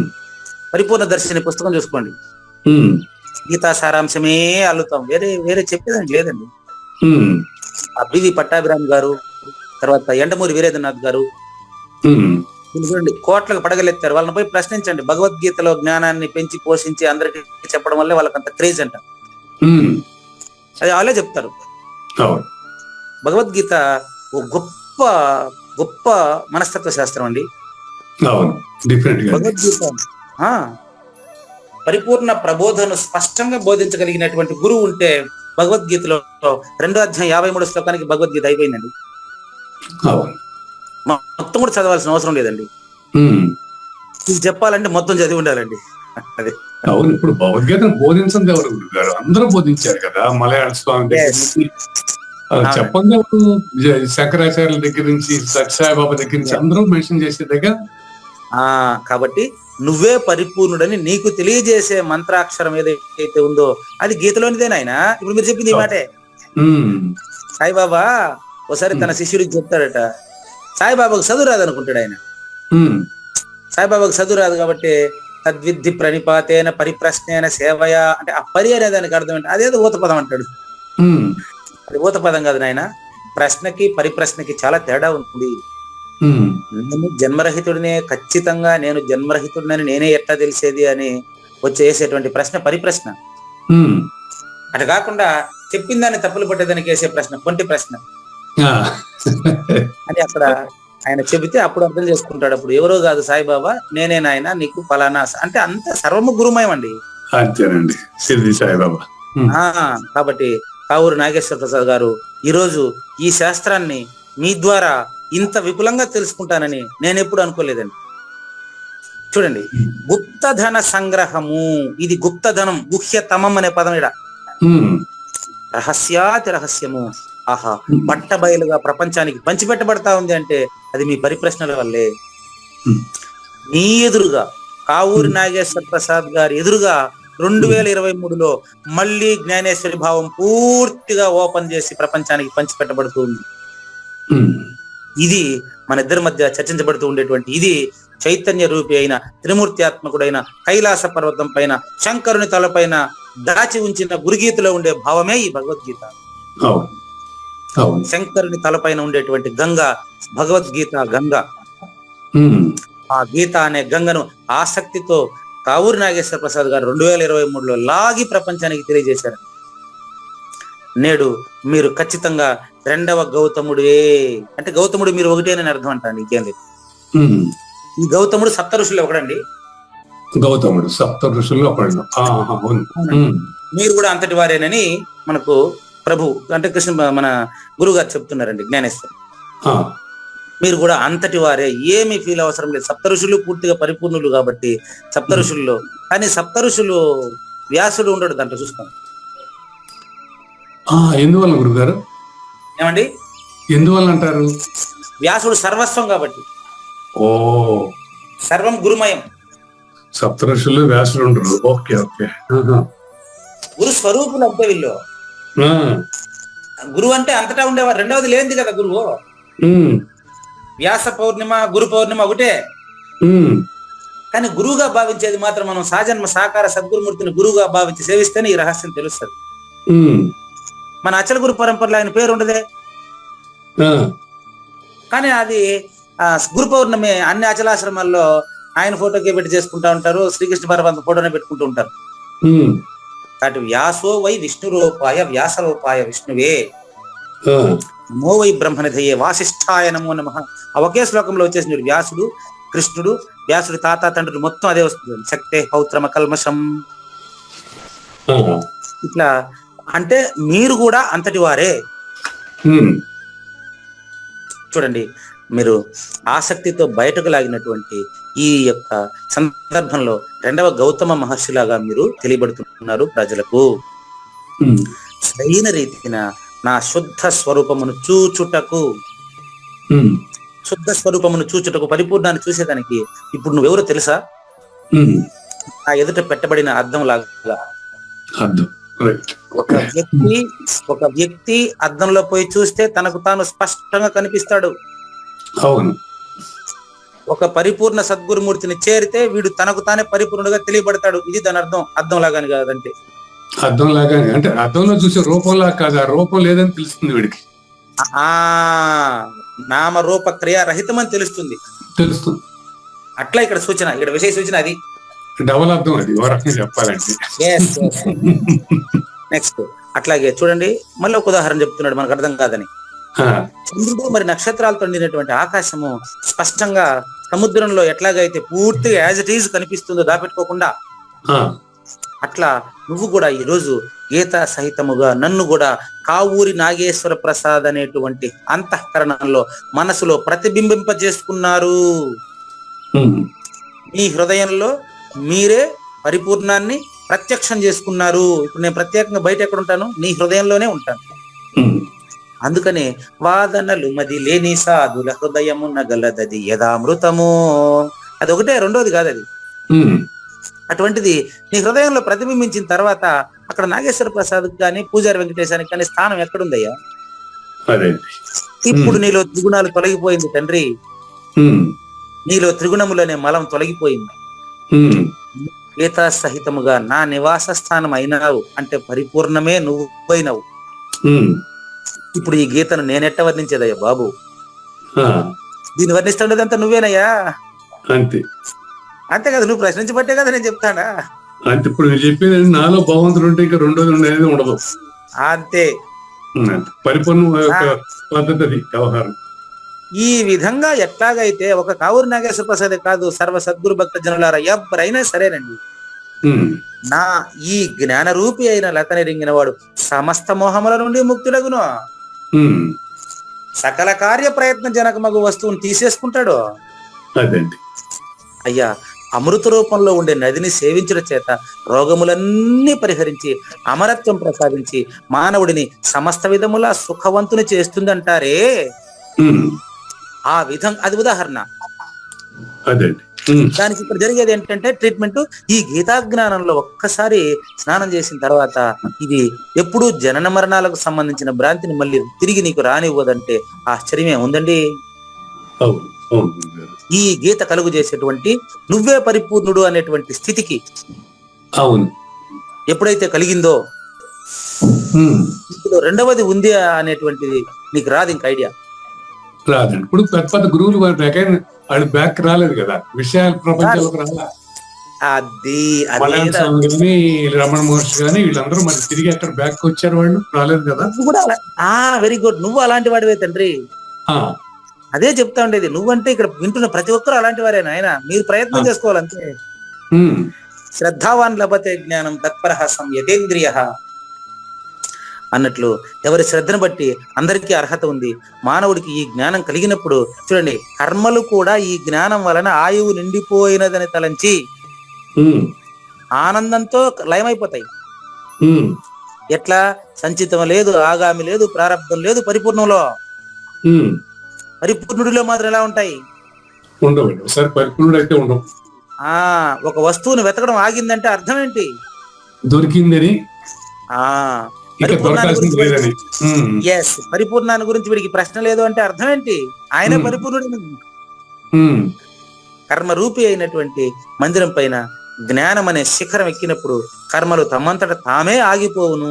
పరిపూర్ణ దర్శిని పుస్తకం చూసుకోండి, ఉమ్, గీతా సారాంశమే అల్లుతాం, వేరే వేరే చెప్పేదానికి లేదండి. ఉమ్, ఆ బివి పట్టాభిరామ్ గారు, తర్వాత ఎండమూరి వీరేంద్రనాథ్ గారు, ఉమ్, వీళ్ళు చూడండి కోట్లకు పడగలెత్తారు. వాళ్ళని పోయి ప్రశ్నించండి. భగవద్గీతలో జ్ఞానాన్ని పెంచి పోషించి అందరికీ చెప్పడం వల్లే వాళ్ళకి అంత క్రేజ్ అంట. ఉమ్, అది వాళ్ళే చెప్తారు. అవును. భగవద్గీత ఓ గొప్ప గొప్ప మనస్తత్వ శాస్త్రం అండి. అవును, డిఫరెంట్ గా. భగవద్గీత ఆ పరిపూర్ణ ప్రబోధను స్పష్టంగా బోధించగలిగినటువంటి గురువు ఉంటే భగవద్గీతలో 2వ అధ్యాయం 53వ శ్లోకానికి భగవద్గీత అయిపోయిందండి. అవును. మొత్తం కూడా చదవాల్సిన అవసరం లేదండి. ఉమ్, ఇది చెప్పాలంటే మొత్తం చదివి ఉండాలండి. అదే అవును. ఇప్పుడు భగవద్గీతను బోధించండి ఎవరు గురుగారు? అందరూ బోధించారు కదా, మలయాళ స్వామి దగ్గర Yes. నుంచి చెప్పండి ఎవరు, శంకరాచార్యుల దగ్గర నుంచి సత్యసాయిబాబా దగ్గర నుంచి అందరూ మెన్షన్ చేసే దగ్గర. కాబట్టి నువ్వే పరిపూర్ణుడని నీకు తెలియజేసే మంత్రాక్షరం ఏదైతే ఉందో అది గీతలోనిదే నాయన. ఇప్పుడు మీరు చెప్పింది ఈ మాటే. ఉమ్, సాయిబాబా ఒకసారి తన శిష్యుడికి చెప్తాడట, సాయిబాబాకు చదువు రాదు అనుకుంటాడు ఆయన. ఉమ్, సాయిబాబాకు చదువు రాదు కాబట్టి తద్విద్ధి ప్రణిపాతేన పరిప్రశ్నేన సేవయ అంటే ఆ పరి అనే దానికి అర్థం ఏంటి, అదేదో ఊత పదం అంటాడు. ఉమ్, అది ఊత పదం కాదు నాయన. ప్రశ్నకి పరిప్రశ్నకి చాలా తేడా ఉంది. ఉమ్, నేను జన్మరహితుడినే, ఖచ్చితంగా నేను జన్మరహితుడినని నేనే ఎట్లా తెలిసేది అని వచ్చేసేటువంటి ప్రశ్న పరిప్రశ్న. ఉమ్, అటు కాకుండా చెప్పిన దాన్ని తప్పులు పట్టేదానికి వేసే ప్రశ్న కొంటి ప్రశ్న ఆ, అని అక్కడ ఆయన చెబితే అప్పుడు అర్థం చేసుకుంటాడు. అప్పుడు ఎవరో కాదు సాయిబాబా, నేనే నాయన నీకు ఫలానా అంటే అంత సర్వము గురుమయం అండి. అంతేనండి, షిరిడి సాయిబాబా. కాబట్టి కావూరు నాగేశ్వర ప్రసాద్ గారు ఈరోజు ఈ శాస్త్రాన్ని మీ ద్వారా ఇంత విపులంగా తెలుసుకుంటానని నేను ఎప్పుడు అనుకోలేదండి. చూడండి, గుప్తధన సంగ్రహము, ఇది గుప్తధనం, గుహ్యతమం అనే పదం ఇడ. ఉమ్, రహస్యాతి రహస్యము. ఆహా, బట్టబయలుగా ప్రపంచానికి పంచిపెట్టబడతా ఉంది అంటే అది మీ పరిప్రశ్నల వల్లే. మీ ఎదురుగా కావూరి నాగేశ్వర ప్రసాద్ గారి ఎదురుగా 2023లో మళ్ళీ జ్ఞానేశ్వరి భావం పూర్తిగా ఓపెన్ చేసి ప్రపంచానికి పంచిపెట్టబడుతుంది. ఇది మన ఇద్దరి మధ్య చర్చించబడుతూ ఉండేటువంటి ఇది చైతన్య రూపి అయిన త్రిమూర్త్యాత్మకుడైన కైలాస పర్వతం పైన శంకరుని తలపైన దాచి ఉంచిన గురుగీతలో ఉండే భావమే ఈ భగవద్గీత. శంకరుని తలపైన ఉండేటువంటి గంగ భగవద్గీత గంగ. ఆ గీత అనే గంగను ఆసక్తితో కావూరి నాగేశ్వర ప్రసాద్ గారు 2023లో లాగి ప్రపంచానికి తెలియజేశారు. నేడు మీరు ఖచ్చితంగా 2వ గౌతముడే. అంటే గౌతముడు మీరు ఒకటేనని అర్థం అంటాను, ఇంకేం లేదు. ఈ గౌతముడు సప్త ఋషుల్లో ఒకడండి. గౌతముడు సప్త ఋషుల్లో ఒకడు. మీరు కూడా అంతటి వారేనని మనకు ప్రభు అంటే కృష్ణ మన గురువు గారు చెప్తున్నారండి జ్ఞానేశ్వరం. మీరు కూడా అంతటి వారే, ఏమి ఫీల్ అవసరం లేదు. సప్త ఋషులు పూర్తిగా పరిపూర్ణులు కాబట్టి సప్త ఋషుల్లో. కానీ సప్త ఋషులు వ్యాసుడు ఉండడు దాంట్లో, చూస్తాం. ఎందువల్ల గురుగారు? ఏమండి, ఎందువల్ల అంటారు? వ్యాసుడు సర్వస్వం కాబట్టి. ఓ సర్వం గురుమయం. సప్తఋషులు వ్యాసులు ఉండరు. Okay okay. గురు స్వరూపులు అంటే వీళ్ళు. గురువు అంటే అంతటా ఉండేవారు, రెండవది లేనిది కదా గురువు. వ్యాస పౌర్ణిమ, గురు పౌర్ణిమ ఒకటే. కానీ గురువుగా భావించేది మాత్రం మనం సాజన్మ సాకార సద్గురుమూర్తిని గురువుగా భావించి సేవిస్తేనే ఈ రహస్యం తెలుస్తుంది. మన అచల గురు పరంపరలో ఆయన పేరు ఉండదే, కానీ అది గురు పౌర్ణమి అన్ని అచలాశ్రమాల్లో ఆయన ఫోటోకి పెట్టి చేసుకుంటా ఉంటారు, శ్రీకృష్ణ పరమాత్మ ఫోటోనే పెట్టుకుంటూ ఉంటారు. కాబట్టి వ్యాసో వై విష్ణు రూపాయ వ్యాసరూపాయ విష్ణువే నమో వై బ్రహ్మనిధయే వాసిష్ఠాయ నమో నమః. ఆ ఒకే శ్లోకంలో వచ్చేసి వ్యాసుడు కృష్ణుడు, వ్యాసుడి తాత తండ్రులు మొత్తం అదే వస్తుంది. శక్తే పౌత్రమ కల్మషం. ఇట్లా అంటే మీరు కూడా అంతటి వారే. చూడండి, మీరు ఆసక్తితో బయటకు లాగినటువంటి ఈ యొక్క సందర్భంలో రెండవ గౌతమ మహర్షిలాగా మీరు తెలియబడుతున్నారు ప్రజలకు. సరైన రీతిన నా శుద్ధ స్వరూపమును చూచుటకు, శుద్ధ స్వరూపమును చూచుటకు, పరిపూర్ణాన్ని చూసేదానికి ఇప్పుడు నువ్వెవరో తెలుసా? ఆ ఎదుట పెట్టబడిన అద్దం లాగా. ఒక వ్యక్తి అద్దంలో పోయి చూస్తే తనకు తాను స్పష్టంగా కనిపిస్తాడు. అవును. ఒక పరిపూర్ణ సద్గురుమూర్తిని చేరితే వీడు తనకు తానే పరిపూర్ణుడుగా తెలియబడతాడు. ఇది దాని అర్థం. అద్దం లాగాని కాదంటే అద్దం లాగానే అంటే అద్దంలో చూసే రూపంలా కాదు, ఆ రూపం లేదని తెలుస్తుంది వీడికి. నామ రూప క్రియారహితం అని తెలుస్తుంది. అట్లా ఇక్కడ సూచన, ఇక్కడ విషయ సూచన అది డబల్ అర్థం. అది ఓ రకంగా చెప్పాలంటే. నెక్స్ట్ అట్లాగే చూడండి, మళ్ళీ ఒక ఉదాహరణ చెప్తున్నాడు మనకు అర్థం కాదని. చంద్రుడు మరి నక్షత్రాలతో నిండినటువంటి ఆకాశము స్పష్టంగా సముద్రంలో ఎట్లాగైతే పూర్తిగా యాజ్ ఇట్ ఈజ్ కనిపిస్తుందో దాపెట్టుకోకుండా, అట్లా నువ్వు కూడా ఈరోజు గీత సహితముగా నన్ను కూడా కావూరి నాగేశ్వర ప్రసాద్ అనేటువంటి అంతఃకరణంలో మనసులో ప్రతిబింబింపజేసుకున్నారు. మీ హృదయంలో మీరే పరిపూర్ణాన్ని ప్రత్యక్షం చేసుకున్నారు. ఇప్పుడు నేను ప్రత్యేకంగా బయట ఎక్కడ ఉంటాను? నీ హృదయంలోనే ఉంటాను. అందుకనే వాదనలు మది లేని సాధుల హృదయమున్న గలదది యథామృతము. అది ఒకటే, రెండోది కాదు అది. అటువంటిది నీ హృదయంలో ప్రతిబింబించిన తర్వాత అక్కడ నాగేశ్వర ప్రసాద్ కానీ పూజారి వెంకటేశానికి కానీ స్థానం ఎక్కడుందయ్యా? ఇప్పుడు నీలో త్రిగుణాలు తొలగిపోయింది తండ్రి. నీలో త్రిగుణములనే మలం తొలగిపోయింది. గీతా సహితముగా నా నివాస స్థానం అయినావు అంటే పరిపూర్ణమే నువ్వు అయినావు. ఇప్పుడు ఈ గీతను నేనెట్ట వర్ణించేదయ్యా బాబు? దీన్ని వర్ణిస్తుండేదంతా నువ్వేనయ్యా. అంతే అంతే కదా, నువ్వు ప్రశ్నించబట్టే కదా నేను చెప్తానా. అంటే ఇప్పుడు నేను చెప్పేది నాలో భగవంతుడు ఉంటే ఇంకా రెండోది ఉండేది ఉండదు. అంతే, పరిపూర్ణ పద్ధతి వ్యవహారం. ఈ విధంగా ఎట్లాగైతే ఒక కావూరి నాగేశ్వర ప్రసాదే కాదు, సర్వ సద్గురు భక్త జనులారా ఎవరైనా సరేనండి, నా ఈ జ్ఞాన రూపి అయిన లతని రింగిన వాడు సమస్త మోహముల నుండి ముక్తులగును. సకల కార్య ప్రయత్న జనక మగు వస్తువును తీసేసుకుంటాడు. అయ్యా, అమృత రూపంలో ఉండే నదిని సేవించడం చేత రోగములన్నీ పరిహరించి అమరత్వం ప్రసాదించి మానవుడిని సమస్త విధముల సుఖవంతుని చేస్తుందంటారే, ఆ విధం అది ఉదాహరణ. దానికి ఇప్పుడు జరిగేది ఏంటంటే ట్రీట్మెంట్. ఈ గీతా జ్ఞానంలో ఒక్కసారి స్నానం చేసిన తర్వాత ఇది ఎప్పుడు జనన మరణాలకు సంబంధించిన భ్రాంతిని మళ్ళీ తిరిగి నీకు రానివ్వదంటే ఆశ్చర్యమే ఉందండి. ఈ గీత కలుగు చేసేటువంటి నువ్వే పరిపూర్ణుడు అనేటువంటి స్థితికి అవును ఎప్పుడైతే కలిగిందో రెండవది ఉంది అనేటువంటిది నీకు రాదు, ఇంక ఐడియా రాదండి. ఇప్పుడు పెద్ద పెద్ద గురువులు వాళ్ళు బ్యాక్ రాలేదు కదా, విషయాలు ప్రపంచంలోకి రాలా. అది కానీ రమణ మహర్షి కానీ వీళ్ళందరూ మరి తిరిగి అక్కడ బ్యాక్ వచ్చారు, వాళ్ళు రాలేదు కదా. వెరీ గుడ్, నువ్వు అలాంటి వాడివే తండ్రి. అదే చెప్తా ఉండేది, నువ్వంటే ఇక్కడ వింటున్న ప్రతి ఒక్కరు అలాంటి వారేనా. ఆయన మీరు ప్రయత్నం చేసుకోవాలంతే. శ్రద్ధావాన్ లభతే జ్ఞానం తత్పరః సంయతేంద్రియ అన్నట్లు ఎవరి శ్రద్ధను బట్టి అందరికీ అర్హత ఉంది. మానవుడికి ఈ జ్ఞానం కలిగినప్పుడు చూడండి, కర్మలు కూడా ఈ జ్ఞానం వలన ఆయువు నిండిపోయినదని తలంచి ఆనందంతో లయమైపోతాయి. ఎట్లా? సంచితం లేదు, ఆగామి లేదు, ప్రారంభం లేదు, పరిపూర్ణంలో. పరిపూర్ణుడిలో మాత్రం ఎలా ఉంటాయి? ఉండవండి. ఒకసారి పరిపూర్ణుడు అయితే ఉండవు. ఒక వస్తువుని వెతకడం ఆగిందంటే అర్థం ఏంటి? దొరికిందని ఆ ఇక పరిపూర్ణాన్ని దొరకాల్సింది గురించి లేదని. ఎస్, పరిపూర్ణాన్ని గురించి వీడికి ప్రశ్న లేదు అంటే అర్థం ఏంటి? ఆయన Hmm. పరిపూర్ణుడు. ఉమ్, కర్మరూపి అయినటువంటి మందిరం పైన జ్ఞానం అనే శిఖరం ఎక్కినప్పుడు కర్మలు తమంతట తామే ఆగిపోవును.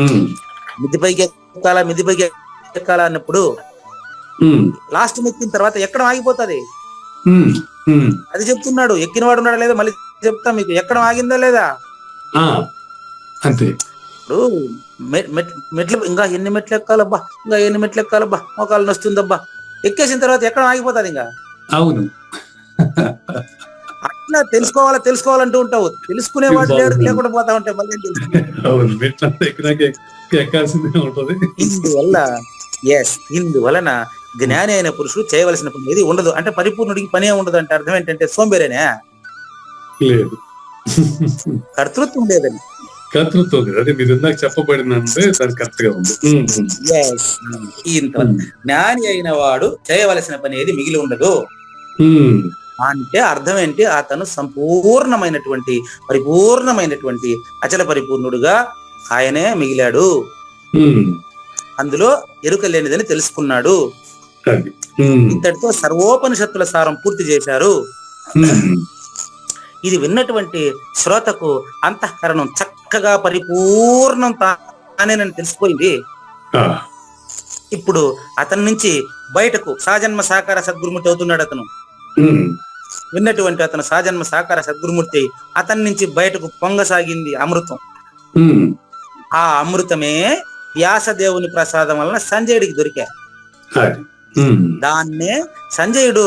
ఉమ్, మిద్దిపైకి ఎక్కాలా అన్నప్పుడు ఉమ్, లాస్ట్ ఎక్కిన తర్వాత ఎక్కడం ఆగిపోతుంది. ఉమ్, ఉమ్. అది చెప్తున్నాడు. ఎక్కినవాడు ఉన్నాడా లేదా మళ్ళీ చెప్తా మీకు. ఎక్కడం ఆగిందా లేదా? ఆ, అంతే. ఇప్పుడు మెట్లు ఇంకా ఎన్ని మెట్లు ఎక్కాలబ్బా, మోకాలు నొస్తుందబ్బా. ఎక్కేసిన తర్వాత ఎక్కడం ఆగిపోతుంది ఇంకా. అవును. అట్లా తెలుసుకోవాలంటూ ఉంటావు. తెలుసుకునేవాడు లేకుండా పోతా ఉంటాయి. మళ్ళీ ఏం తెలుసుకుంటావు? అవును, మెట్లంతా ఎక్కినాక ఎక్కాల్సిందే ఉంటది. ఇందువలన జ్ఞాని అయిన పురుషుడు చేయవలసిన పని ఏది ఉండదు. అంటే పరిపూర్ణుడికి పనే ఉండదు అంటే అర్థం ఏంటంటే సోంబేరేనే, లేదు. కర్తృత్వం లేదని. కర్తృత్వం లేదు. అదే మీరు ఇందాక చెప్పబడినంటే దాని కరెక్ట్ గా ఉంది. జ్ఞాని అయిన వాడు చేయవలసిన పని ఏది మిగిలి ఉండదు. ఉమ్, అంటే అర్థం ఏంటి? అతను పరిపూర్ణమైనటువంటి అచల పరిపూర్ణుడుగా ఆయనే మిగిలాడు. ఉమ్, అందులో ఎరుక లేనిదని తెలుసుకున్నాడు. అది. ఉమ్, ఇంతటితో సర్వోపనిషత్తుల సారం పూర్తి చేశారు. ఉమ్, ఇది విన్నటువంటి శ్రోతకు అంతఃకరణం చక్కగా పరిపూర్ణం తానేనని తెలిసిపోయింది. ఆ, ఇప్పుడు అతని నుంచి బయటకు సాజన్మ సాకార సద్గురుమూర్తి అవుతున్నాడు అతను. ఉమ్, విన్నటువంటి అతను సాజన్మ సాకార సద్గురుమూర్తి. అతని నుంచి బయటకు పొంగసాగింది అమృతం. ఉమ్, ఆ అమృతమే వ్యాసదేవుని ప్రసాదం వలన సంజయుడికి దొరికారు. అది. ఉమ్, దాన్నే సంజయుడు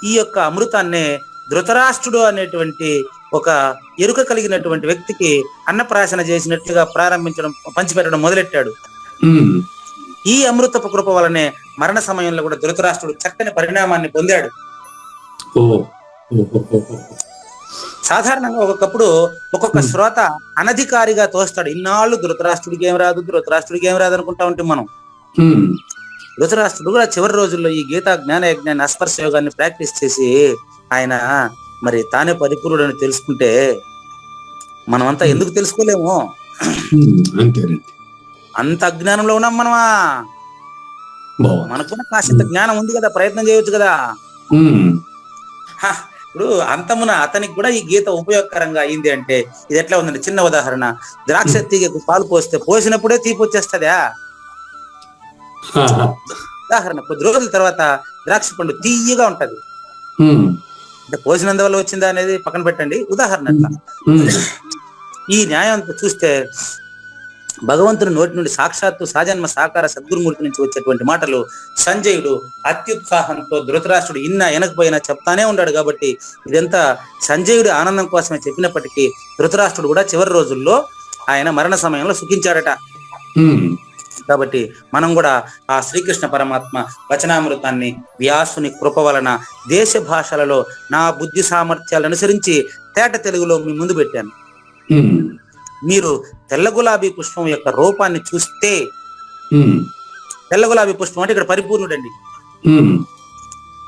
ఈ యొక్క అమృతాన్నే ధృతరాష్ట్రుడు అనేటువంటి ఒక ఎరుక కలిగినటువంటి వ్యక్తికి అన్నప్రాసన చేసినట్లుగా పంచిపెట్టడం మొదలెట్టాడు. ఉమ్, ఈ అమృతపు కృప వలనే మరణ సమయంలో కూడా ధృతరాష్ట్రుడు చక్కని పరిణామాన్ని పొందాడు. ఓ, ఓ, ఓ, ఓ, ఓ. సాధారణంగా ఒక్కొక్క శ్రోత అనధికారిగా తోస్తాడు. ఇన్నాళ్ళు ధృతరాష్ట్రుడికి ఏం రాదు అనుకుంటా ఉంటాం మనం. ఉమ్, ధృతరాష్ట్రుడు కూడా చివరి రోజుల్లో ఈ గీతా జ్ఞాన యజ్ఞాన్ని అస్పర్శ యోగాన్ని ప్రాక్టీస్ చేసి ఆయన మరి తానే పరిపూర్ణుడని తెలుసుకుంటే మనమంతా ఎందుకు తెలుసుకోలేము? అంతేనండి. అంత అజ్ఞానంలో ఉన్నాం మనమా? మనకున్న కాసింత జ్ఞానం ఉంది కదా, ప్రయత్నం చేయొచ్చు కదా. ఇప్పుడు అంతమున అతనికి కూడా ఈ గీత ఉపయోగకరంగా అయింది అంటే ఇది ఎట్లా ఉందండి? చిన్న ఉదాహరణ. ద్రాక్ష తీగకు పాలు పోసినప్పుడే తీపి వచ్చేస్తుందా? ఉదాహరణ, కొద్ది రోజుల తర్వాత ద్రాక్ష పండు తీయగా ఉంటది. అంటే పోసినందువల్ల వచ్చిందా అనేది పక్కన పెట్టండి, ఉదాహరణ అట్లా. ఈ న్యాయం చూస్తే భగవంతుని నోటి నుండి సాక్షాత్తు సాజన్మ సాకార సద్గురుమూర్తి నుంచి వచ్చేటువంటి మాటలు సంజయుడు అత్యుత్సాహంతో ధృతరాష్ట్రుడు ఎనకపోయినా చెప్తానే ఉన్నాడు. కాబట్టి ఇదంతా సంజయుడి ఆనందం కోసమే చెప్పినప్పటికీ ధృతరాష్ట్రుడు కూడా చివరి రోజుల్లో ఆయన మరణ సమయంలో సుఖించాడట. కాబట్టి మనం కూడా ఆ శ్రీకృష్ణ పరమాత్మ వచనామృతాన్ని వ్యాసుని కృప వలన దేశ భాషలలో నా బుద్ధి సామర్థ్యాలు అనుసరించి తేట తెలుగులో మీ ముందు పెట్టాను. మీరు తెల్ల గులాబీ పుష్పం యొక్క రూపాన్ని చూస్తే, తెల్ల గులాబీ పుష్పం అంటే ఇక్కడ పరిపూర్ణుడండి.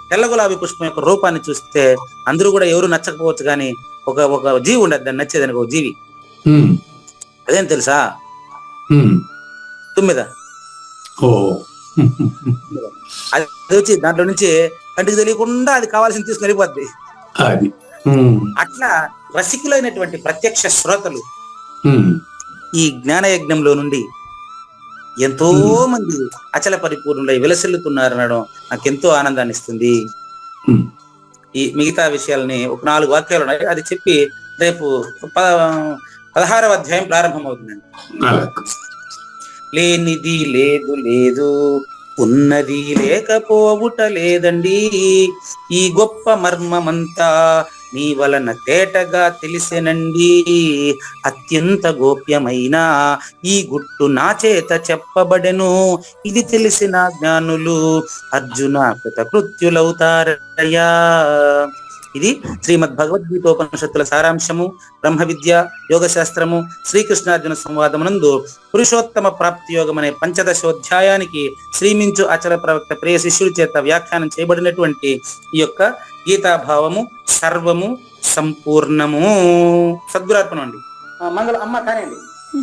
తెల్ల గులాబీ పుష్పం యొక్క రూపాన్ని చూస్తే అందరూ కూడా ఎవరు నచ్చకపోవచ్చు, కానీ ఒక జీవి ఉండదు దాన్ని నచ్చేదానికి, ఒక జీవి. అదేం తెలుసా? తుమ్మిద. అది వచ్చి దాంట్లో నుంచి కంటికి తెలియకుండా అది కావాల్సింది తీసుకుని వెళ్ళిపోద్ది. అట్లా రసికులైనటువంటి ప్రత్యక్ష శ్రోతలు ఈ జ్ఞాన యజ్ఞంలో నుండి ఎంతో మంది అచల పరిపూర్ణులై విలసిల్లుతున్నారు అనడం నాకెంతో ఆనందాన్ని ఇస్తుంది. ఈ మిగతా విషయాలని ఒక 4 వాక్యాలు ఉన్నాయి, అది చెప్పి రేపు 16వ అధ్యాయం ప్రారంభమవుతుందండి. లేనిది లేదు లేదు, ఉన్నది లేకపోవుట లేదండి, ఈ గొప్ప మర్మమంతా నీ వలన తేటగా తెలిసెనండి, అత్యంత గోప్యమైన ఈ గుట్టు నా చేత చెప్పబడెను, ఇది తెలిసిన జ్ఞానులు అర్జున కృతకృత్యులవుతారయ్యా. ఇది శ్రీమద్ భగవద్గీతోపనిషత్తుల సారాంశము, బ్రహ్మ విద్య, యోగ శాస్త్రము, శ్రీకృష్ణార్జున సంవాదమునందు పురుషోత్తమ ప్రాప్తి యోగం అనే పంచదశోధ్యాయానికి శ్రీమించు అచల ప్రవక్త ప్రియ శిష్యుడి చేత వ్యాఖ్యానం చేయబడినటువంటి ఈ యొక్క గీతాభావము సర్వము సంపూర్ణము. సద్గురార్పణం అండి. మంగళం అమ్మ కానివ్వండి.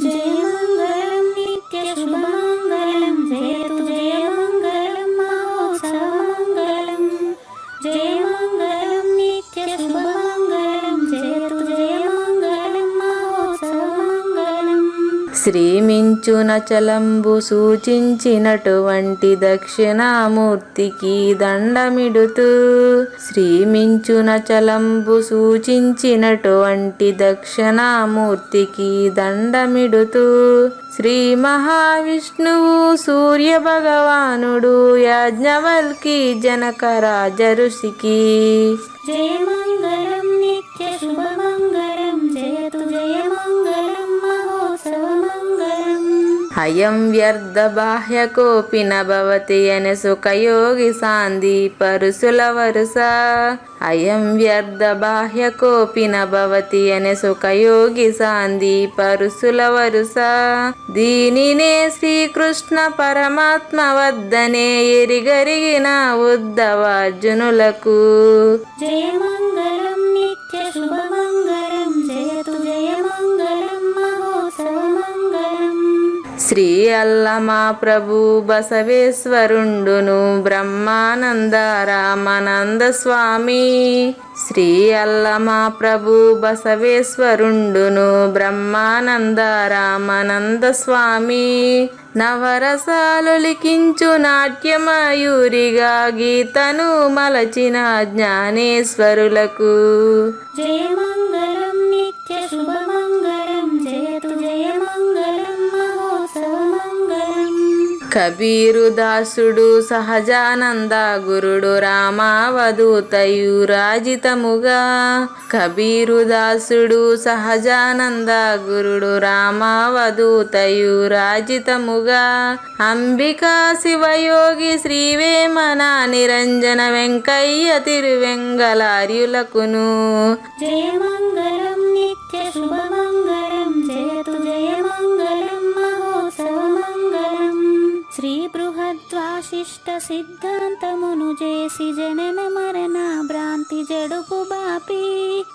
జయ మంగళం నిత్య శుభమంగళం జయతు జయ మంగళం మహోత్సవ మంగళం. జయ మంగళం నిత్య శుభమంగళం జయతు జయ మంగళం మహోత్సవ మంగళం. శ్రీమించునచలంబు సూచించినటువంటి దక్షిణామూర్తికి దండమిడుతూ, శ్రీమించునచలంబు సూచించినటువంటి దక్షిణామూర్తికి దండమిడుతూ, శ్రీ మహావిష్ణువు సూర్య భగవానుడు యాజ్ఞవల్కి జనక రాజ ఋషికి జయ మంగళం నిత్య శుభమంగళం జయతు జయ మంగళం మహోత్సవ మంగళం. అయం వ్యర్థ బాహ్య కోపి నభవతి అనే సుఖయోగి సాంది పరుసుల వరుస. అయం వ్యర్థ బాహ్య కోపి నభవతి అనే సుఖయోగి సాంది పరుసుల వరుస. దీనినే శ్రీకృష్ణ పరమాత్మ వద్దనే ఎరిగరిగిన ఉద్ధవార్జునులకు జయ మంగళం నిత్య శుభమంగళం జయతు జయ మంగళం మహోత్సవ మంగళం. శ్రీ అల్లమా ప్రభు బసవేశ్వరుండును బ్రహ్మానంద రామానంద స్వామి. శ్రీ అల్లమా ప్రభు బసవేశ్వరుండును బ్రహ్మానంద రామానంద స్వామి. నవరసాలు లిఖించు నాట్యమయూరిగా గీతను మలచిన జ్ఞానేశ్వరులకు జయ మంగళం నిత్య శుభమంగళం జయతు జయ మంగళం మహోత్సవ మంగళం. కబీరు దాసుడు సహజానంద గురుడు రామావధూతయురాజితముగా. కబీరు దాసుడు సహజానంద గురుడు రామావధూతయురాజితముగా. అంబికా శివయోగి శ్రీవేమన నిరంజన వెంకయ్య తిరువెంగళార్యులకును జయ మంగళం నిత్య శుభమంగళం జయతు జయ మంగళం మహోత్సవ మంగళం. శ్రీ బృహద్వాశిష్ట సిద్ధాంతమును చేసి జనన మరణ భ్రాంతి జడుపు బాపి.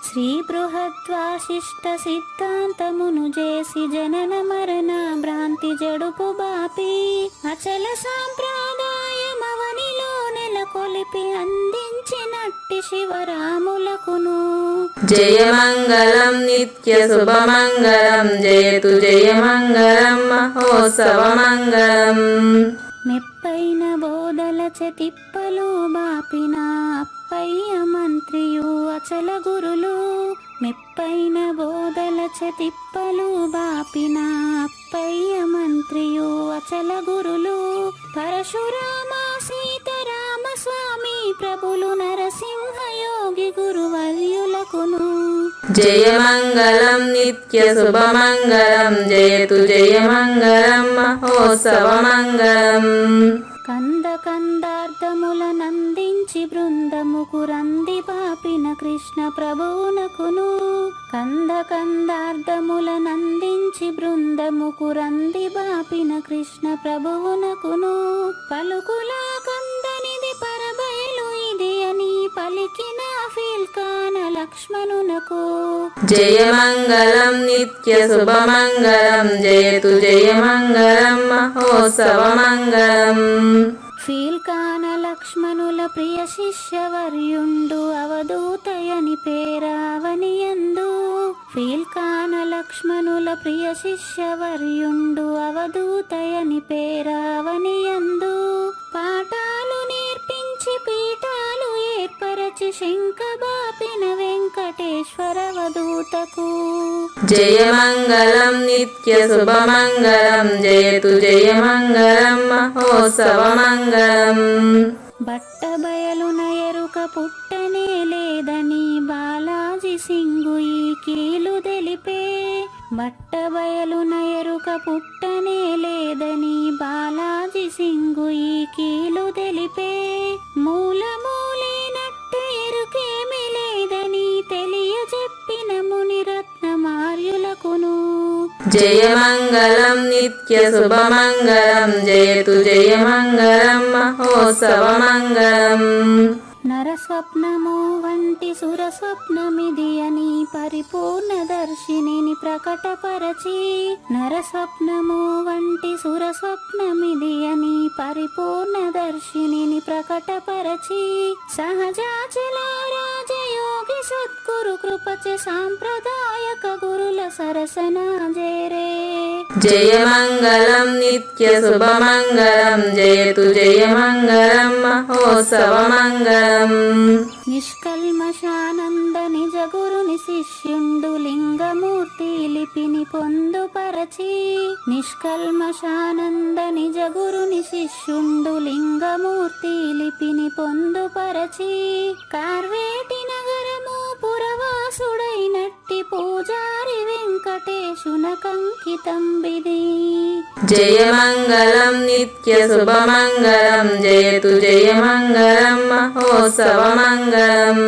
శ్రీ బృహద్వాశిష్ట సిద్ధాంతమును చేసి జనన మరణ భ్రాంతి జడుపు బాపి. అచల సాంప్రదాయమవనిలో నెలకొలిపి అందించినట్టి శివరాములకును జయ మంగళం నిత్య శుభమంగళం జయతు జయ మంగళం మహోత్సవ మంగళం. మెప్పైన బోధల తిప్పలు బాపిన అప్పయ్య మంత్రియు అచల గురులు. మెప్పైన బోధల తిప్పలు బాపిన అప్పయ్య మంత్రియు అచల గురులు. పరశురామ సీతారామ స్వామి ప్రభులు నరసింహ యోగి గురువర్యులకును జయ మంగళం నిత్య శుభమంగళం జయతు జయ మంగళం మహోత్సవ మంగళం. కంద కందార్థములనందించి బృందముకు రంది పాపిన కృష్ణ ప్రభువునకును. కంద కందార్థములనందించి బృందముకు రంది బాపిన కృష్ణ ప్రభువునకును. పలుకులా కందనిది పరబయలు ఇది అని పలికిన ఫీల్కాన లక్ష్మణునకు జయ మంగళం నిత్య శుభమంగళం జయతు జయ మంగళం మహోత్సవ మంగళం. ఫీల్కాన లక్ష్మణుల ప్రియ శిష్యవర్యుండు అవధూతయని పేరావనియందు. ఫీల్కాన లక్ష్మణుల ప్రియ శిష్యవర్యుండు అవధూతయని పేరావనియందు. పాఠాలు నేర్పించి పీఠాలు ఏర్పరచి శంఖబాపిన వెంకటేశ్వర అవధూతకు జయ మంగళం నిత్య శుభమంగళం జయతు జయ మంగళం మహోత్సవ మంగళం. బట్టబయలున ఎరుక పుట్టనే లేదని బాలాజీ సింగు ఈ కీలు తెలిపే. బట్టబయలున ఎరుక పుట్టనే లేదని బాలాజీ సింగు ఈ కీలు తెలిపే. మూలమూలేనట్టు ఎరుకేమి లేదు జయమంగళం నిత్య శుభమంగళం జయతు జయమంగళం మహోత్సవమంగళం. నరస్వప్నము వంటి సురస్వప్నమిది అని పరిపూర్ణ దర్శినిని ప్రకటపరచి, నరస్వప్నము వంటి సురస్వప్నమిది అని పరిపూర్ణ దర్శినిని ప్రకటపరచి, సహజాచల రాజయోగి సద్గురు కృపచే సాంప్రదాయక గురుల సరసన జేరే. జయమంగళం నిత్య శుభమంగళం జయతు జయమంగళం మహోత్సవమంగళం. నిష్కల్మషానంద నిజ గురుని శిష్యుండు లింగమూర్తి లిపిని పొందుపరచి, నిష్కల్మషానంద నిజ గురుని శిష్యుండు లింగమూర్తి లిపిని పొందుపరచి, కార్వేటి నగరము పురవాసుడైనట్టి పూజారి వెంకటేశునకంకితం విధి. జయమంగళం నిత్య శుభమంగళం జయతు జయమంగళం మహోత్సవమంగళం.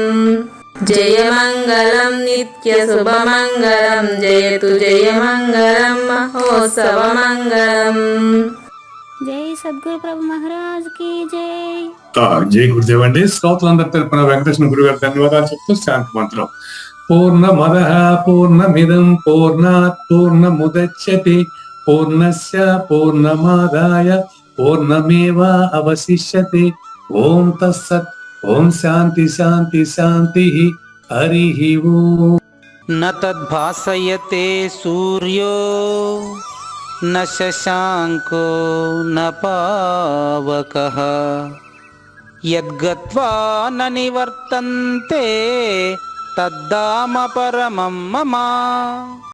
జయమంగళం నిత్య శుభమంగళం జయతు జయమంగళం మహోత్సవమంగళం. జై సద్గురు ప్రభు మహారాజ్ కి జై. జై గురుదేవ్ అండి. శ్రోతలందరి తరపున వెంకటేశ్వర గురువు గారు ధన్యవాదాలు చెప్తూ శాంతి మంత్రం. పూర్ణమదః పూర్ణమిదం పూర్ణాత్ పూర్ణముదచ్యతే పూర్ణస్య పూర్ణమాదాయ పూర్ణమేవ అవశిష్యతే. ఓం తత్సత్. ఓం శాంతి శాంతి శాంతి. హరి ఓం. న తద్భాసయతే సూర్యో న శశాంకో న పావకః యద్గత్వా న నివర్తంతే తద్ధామ పరమం మమ.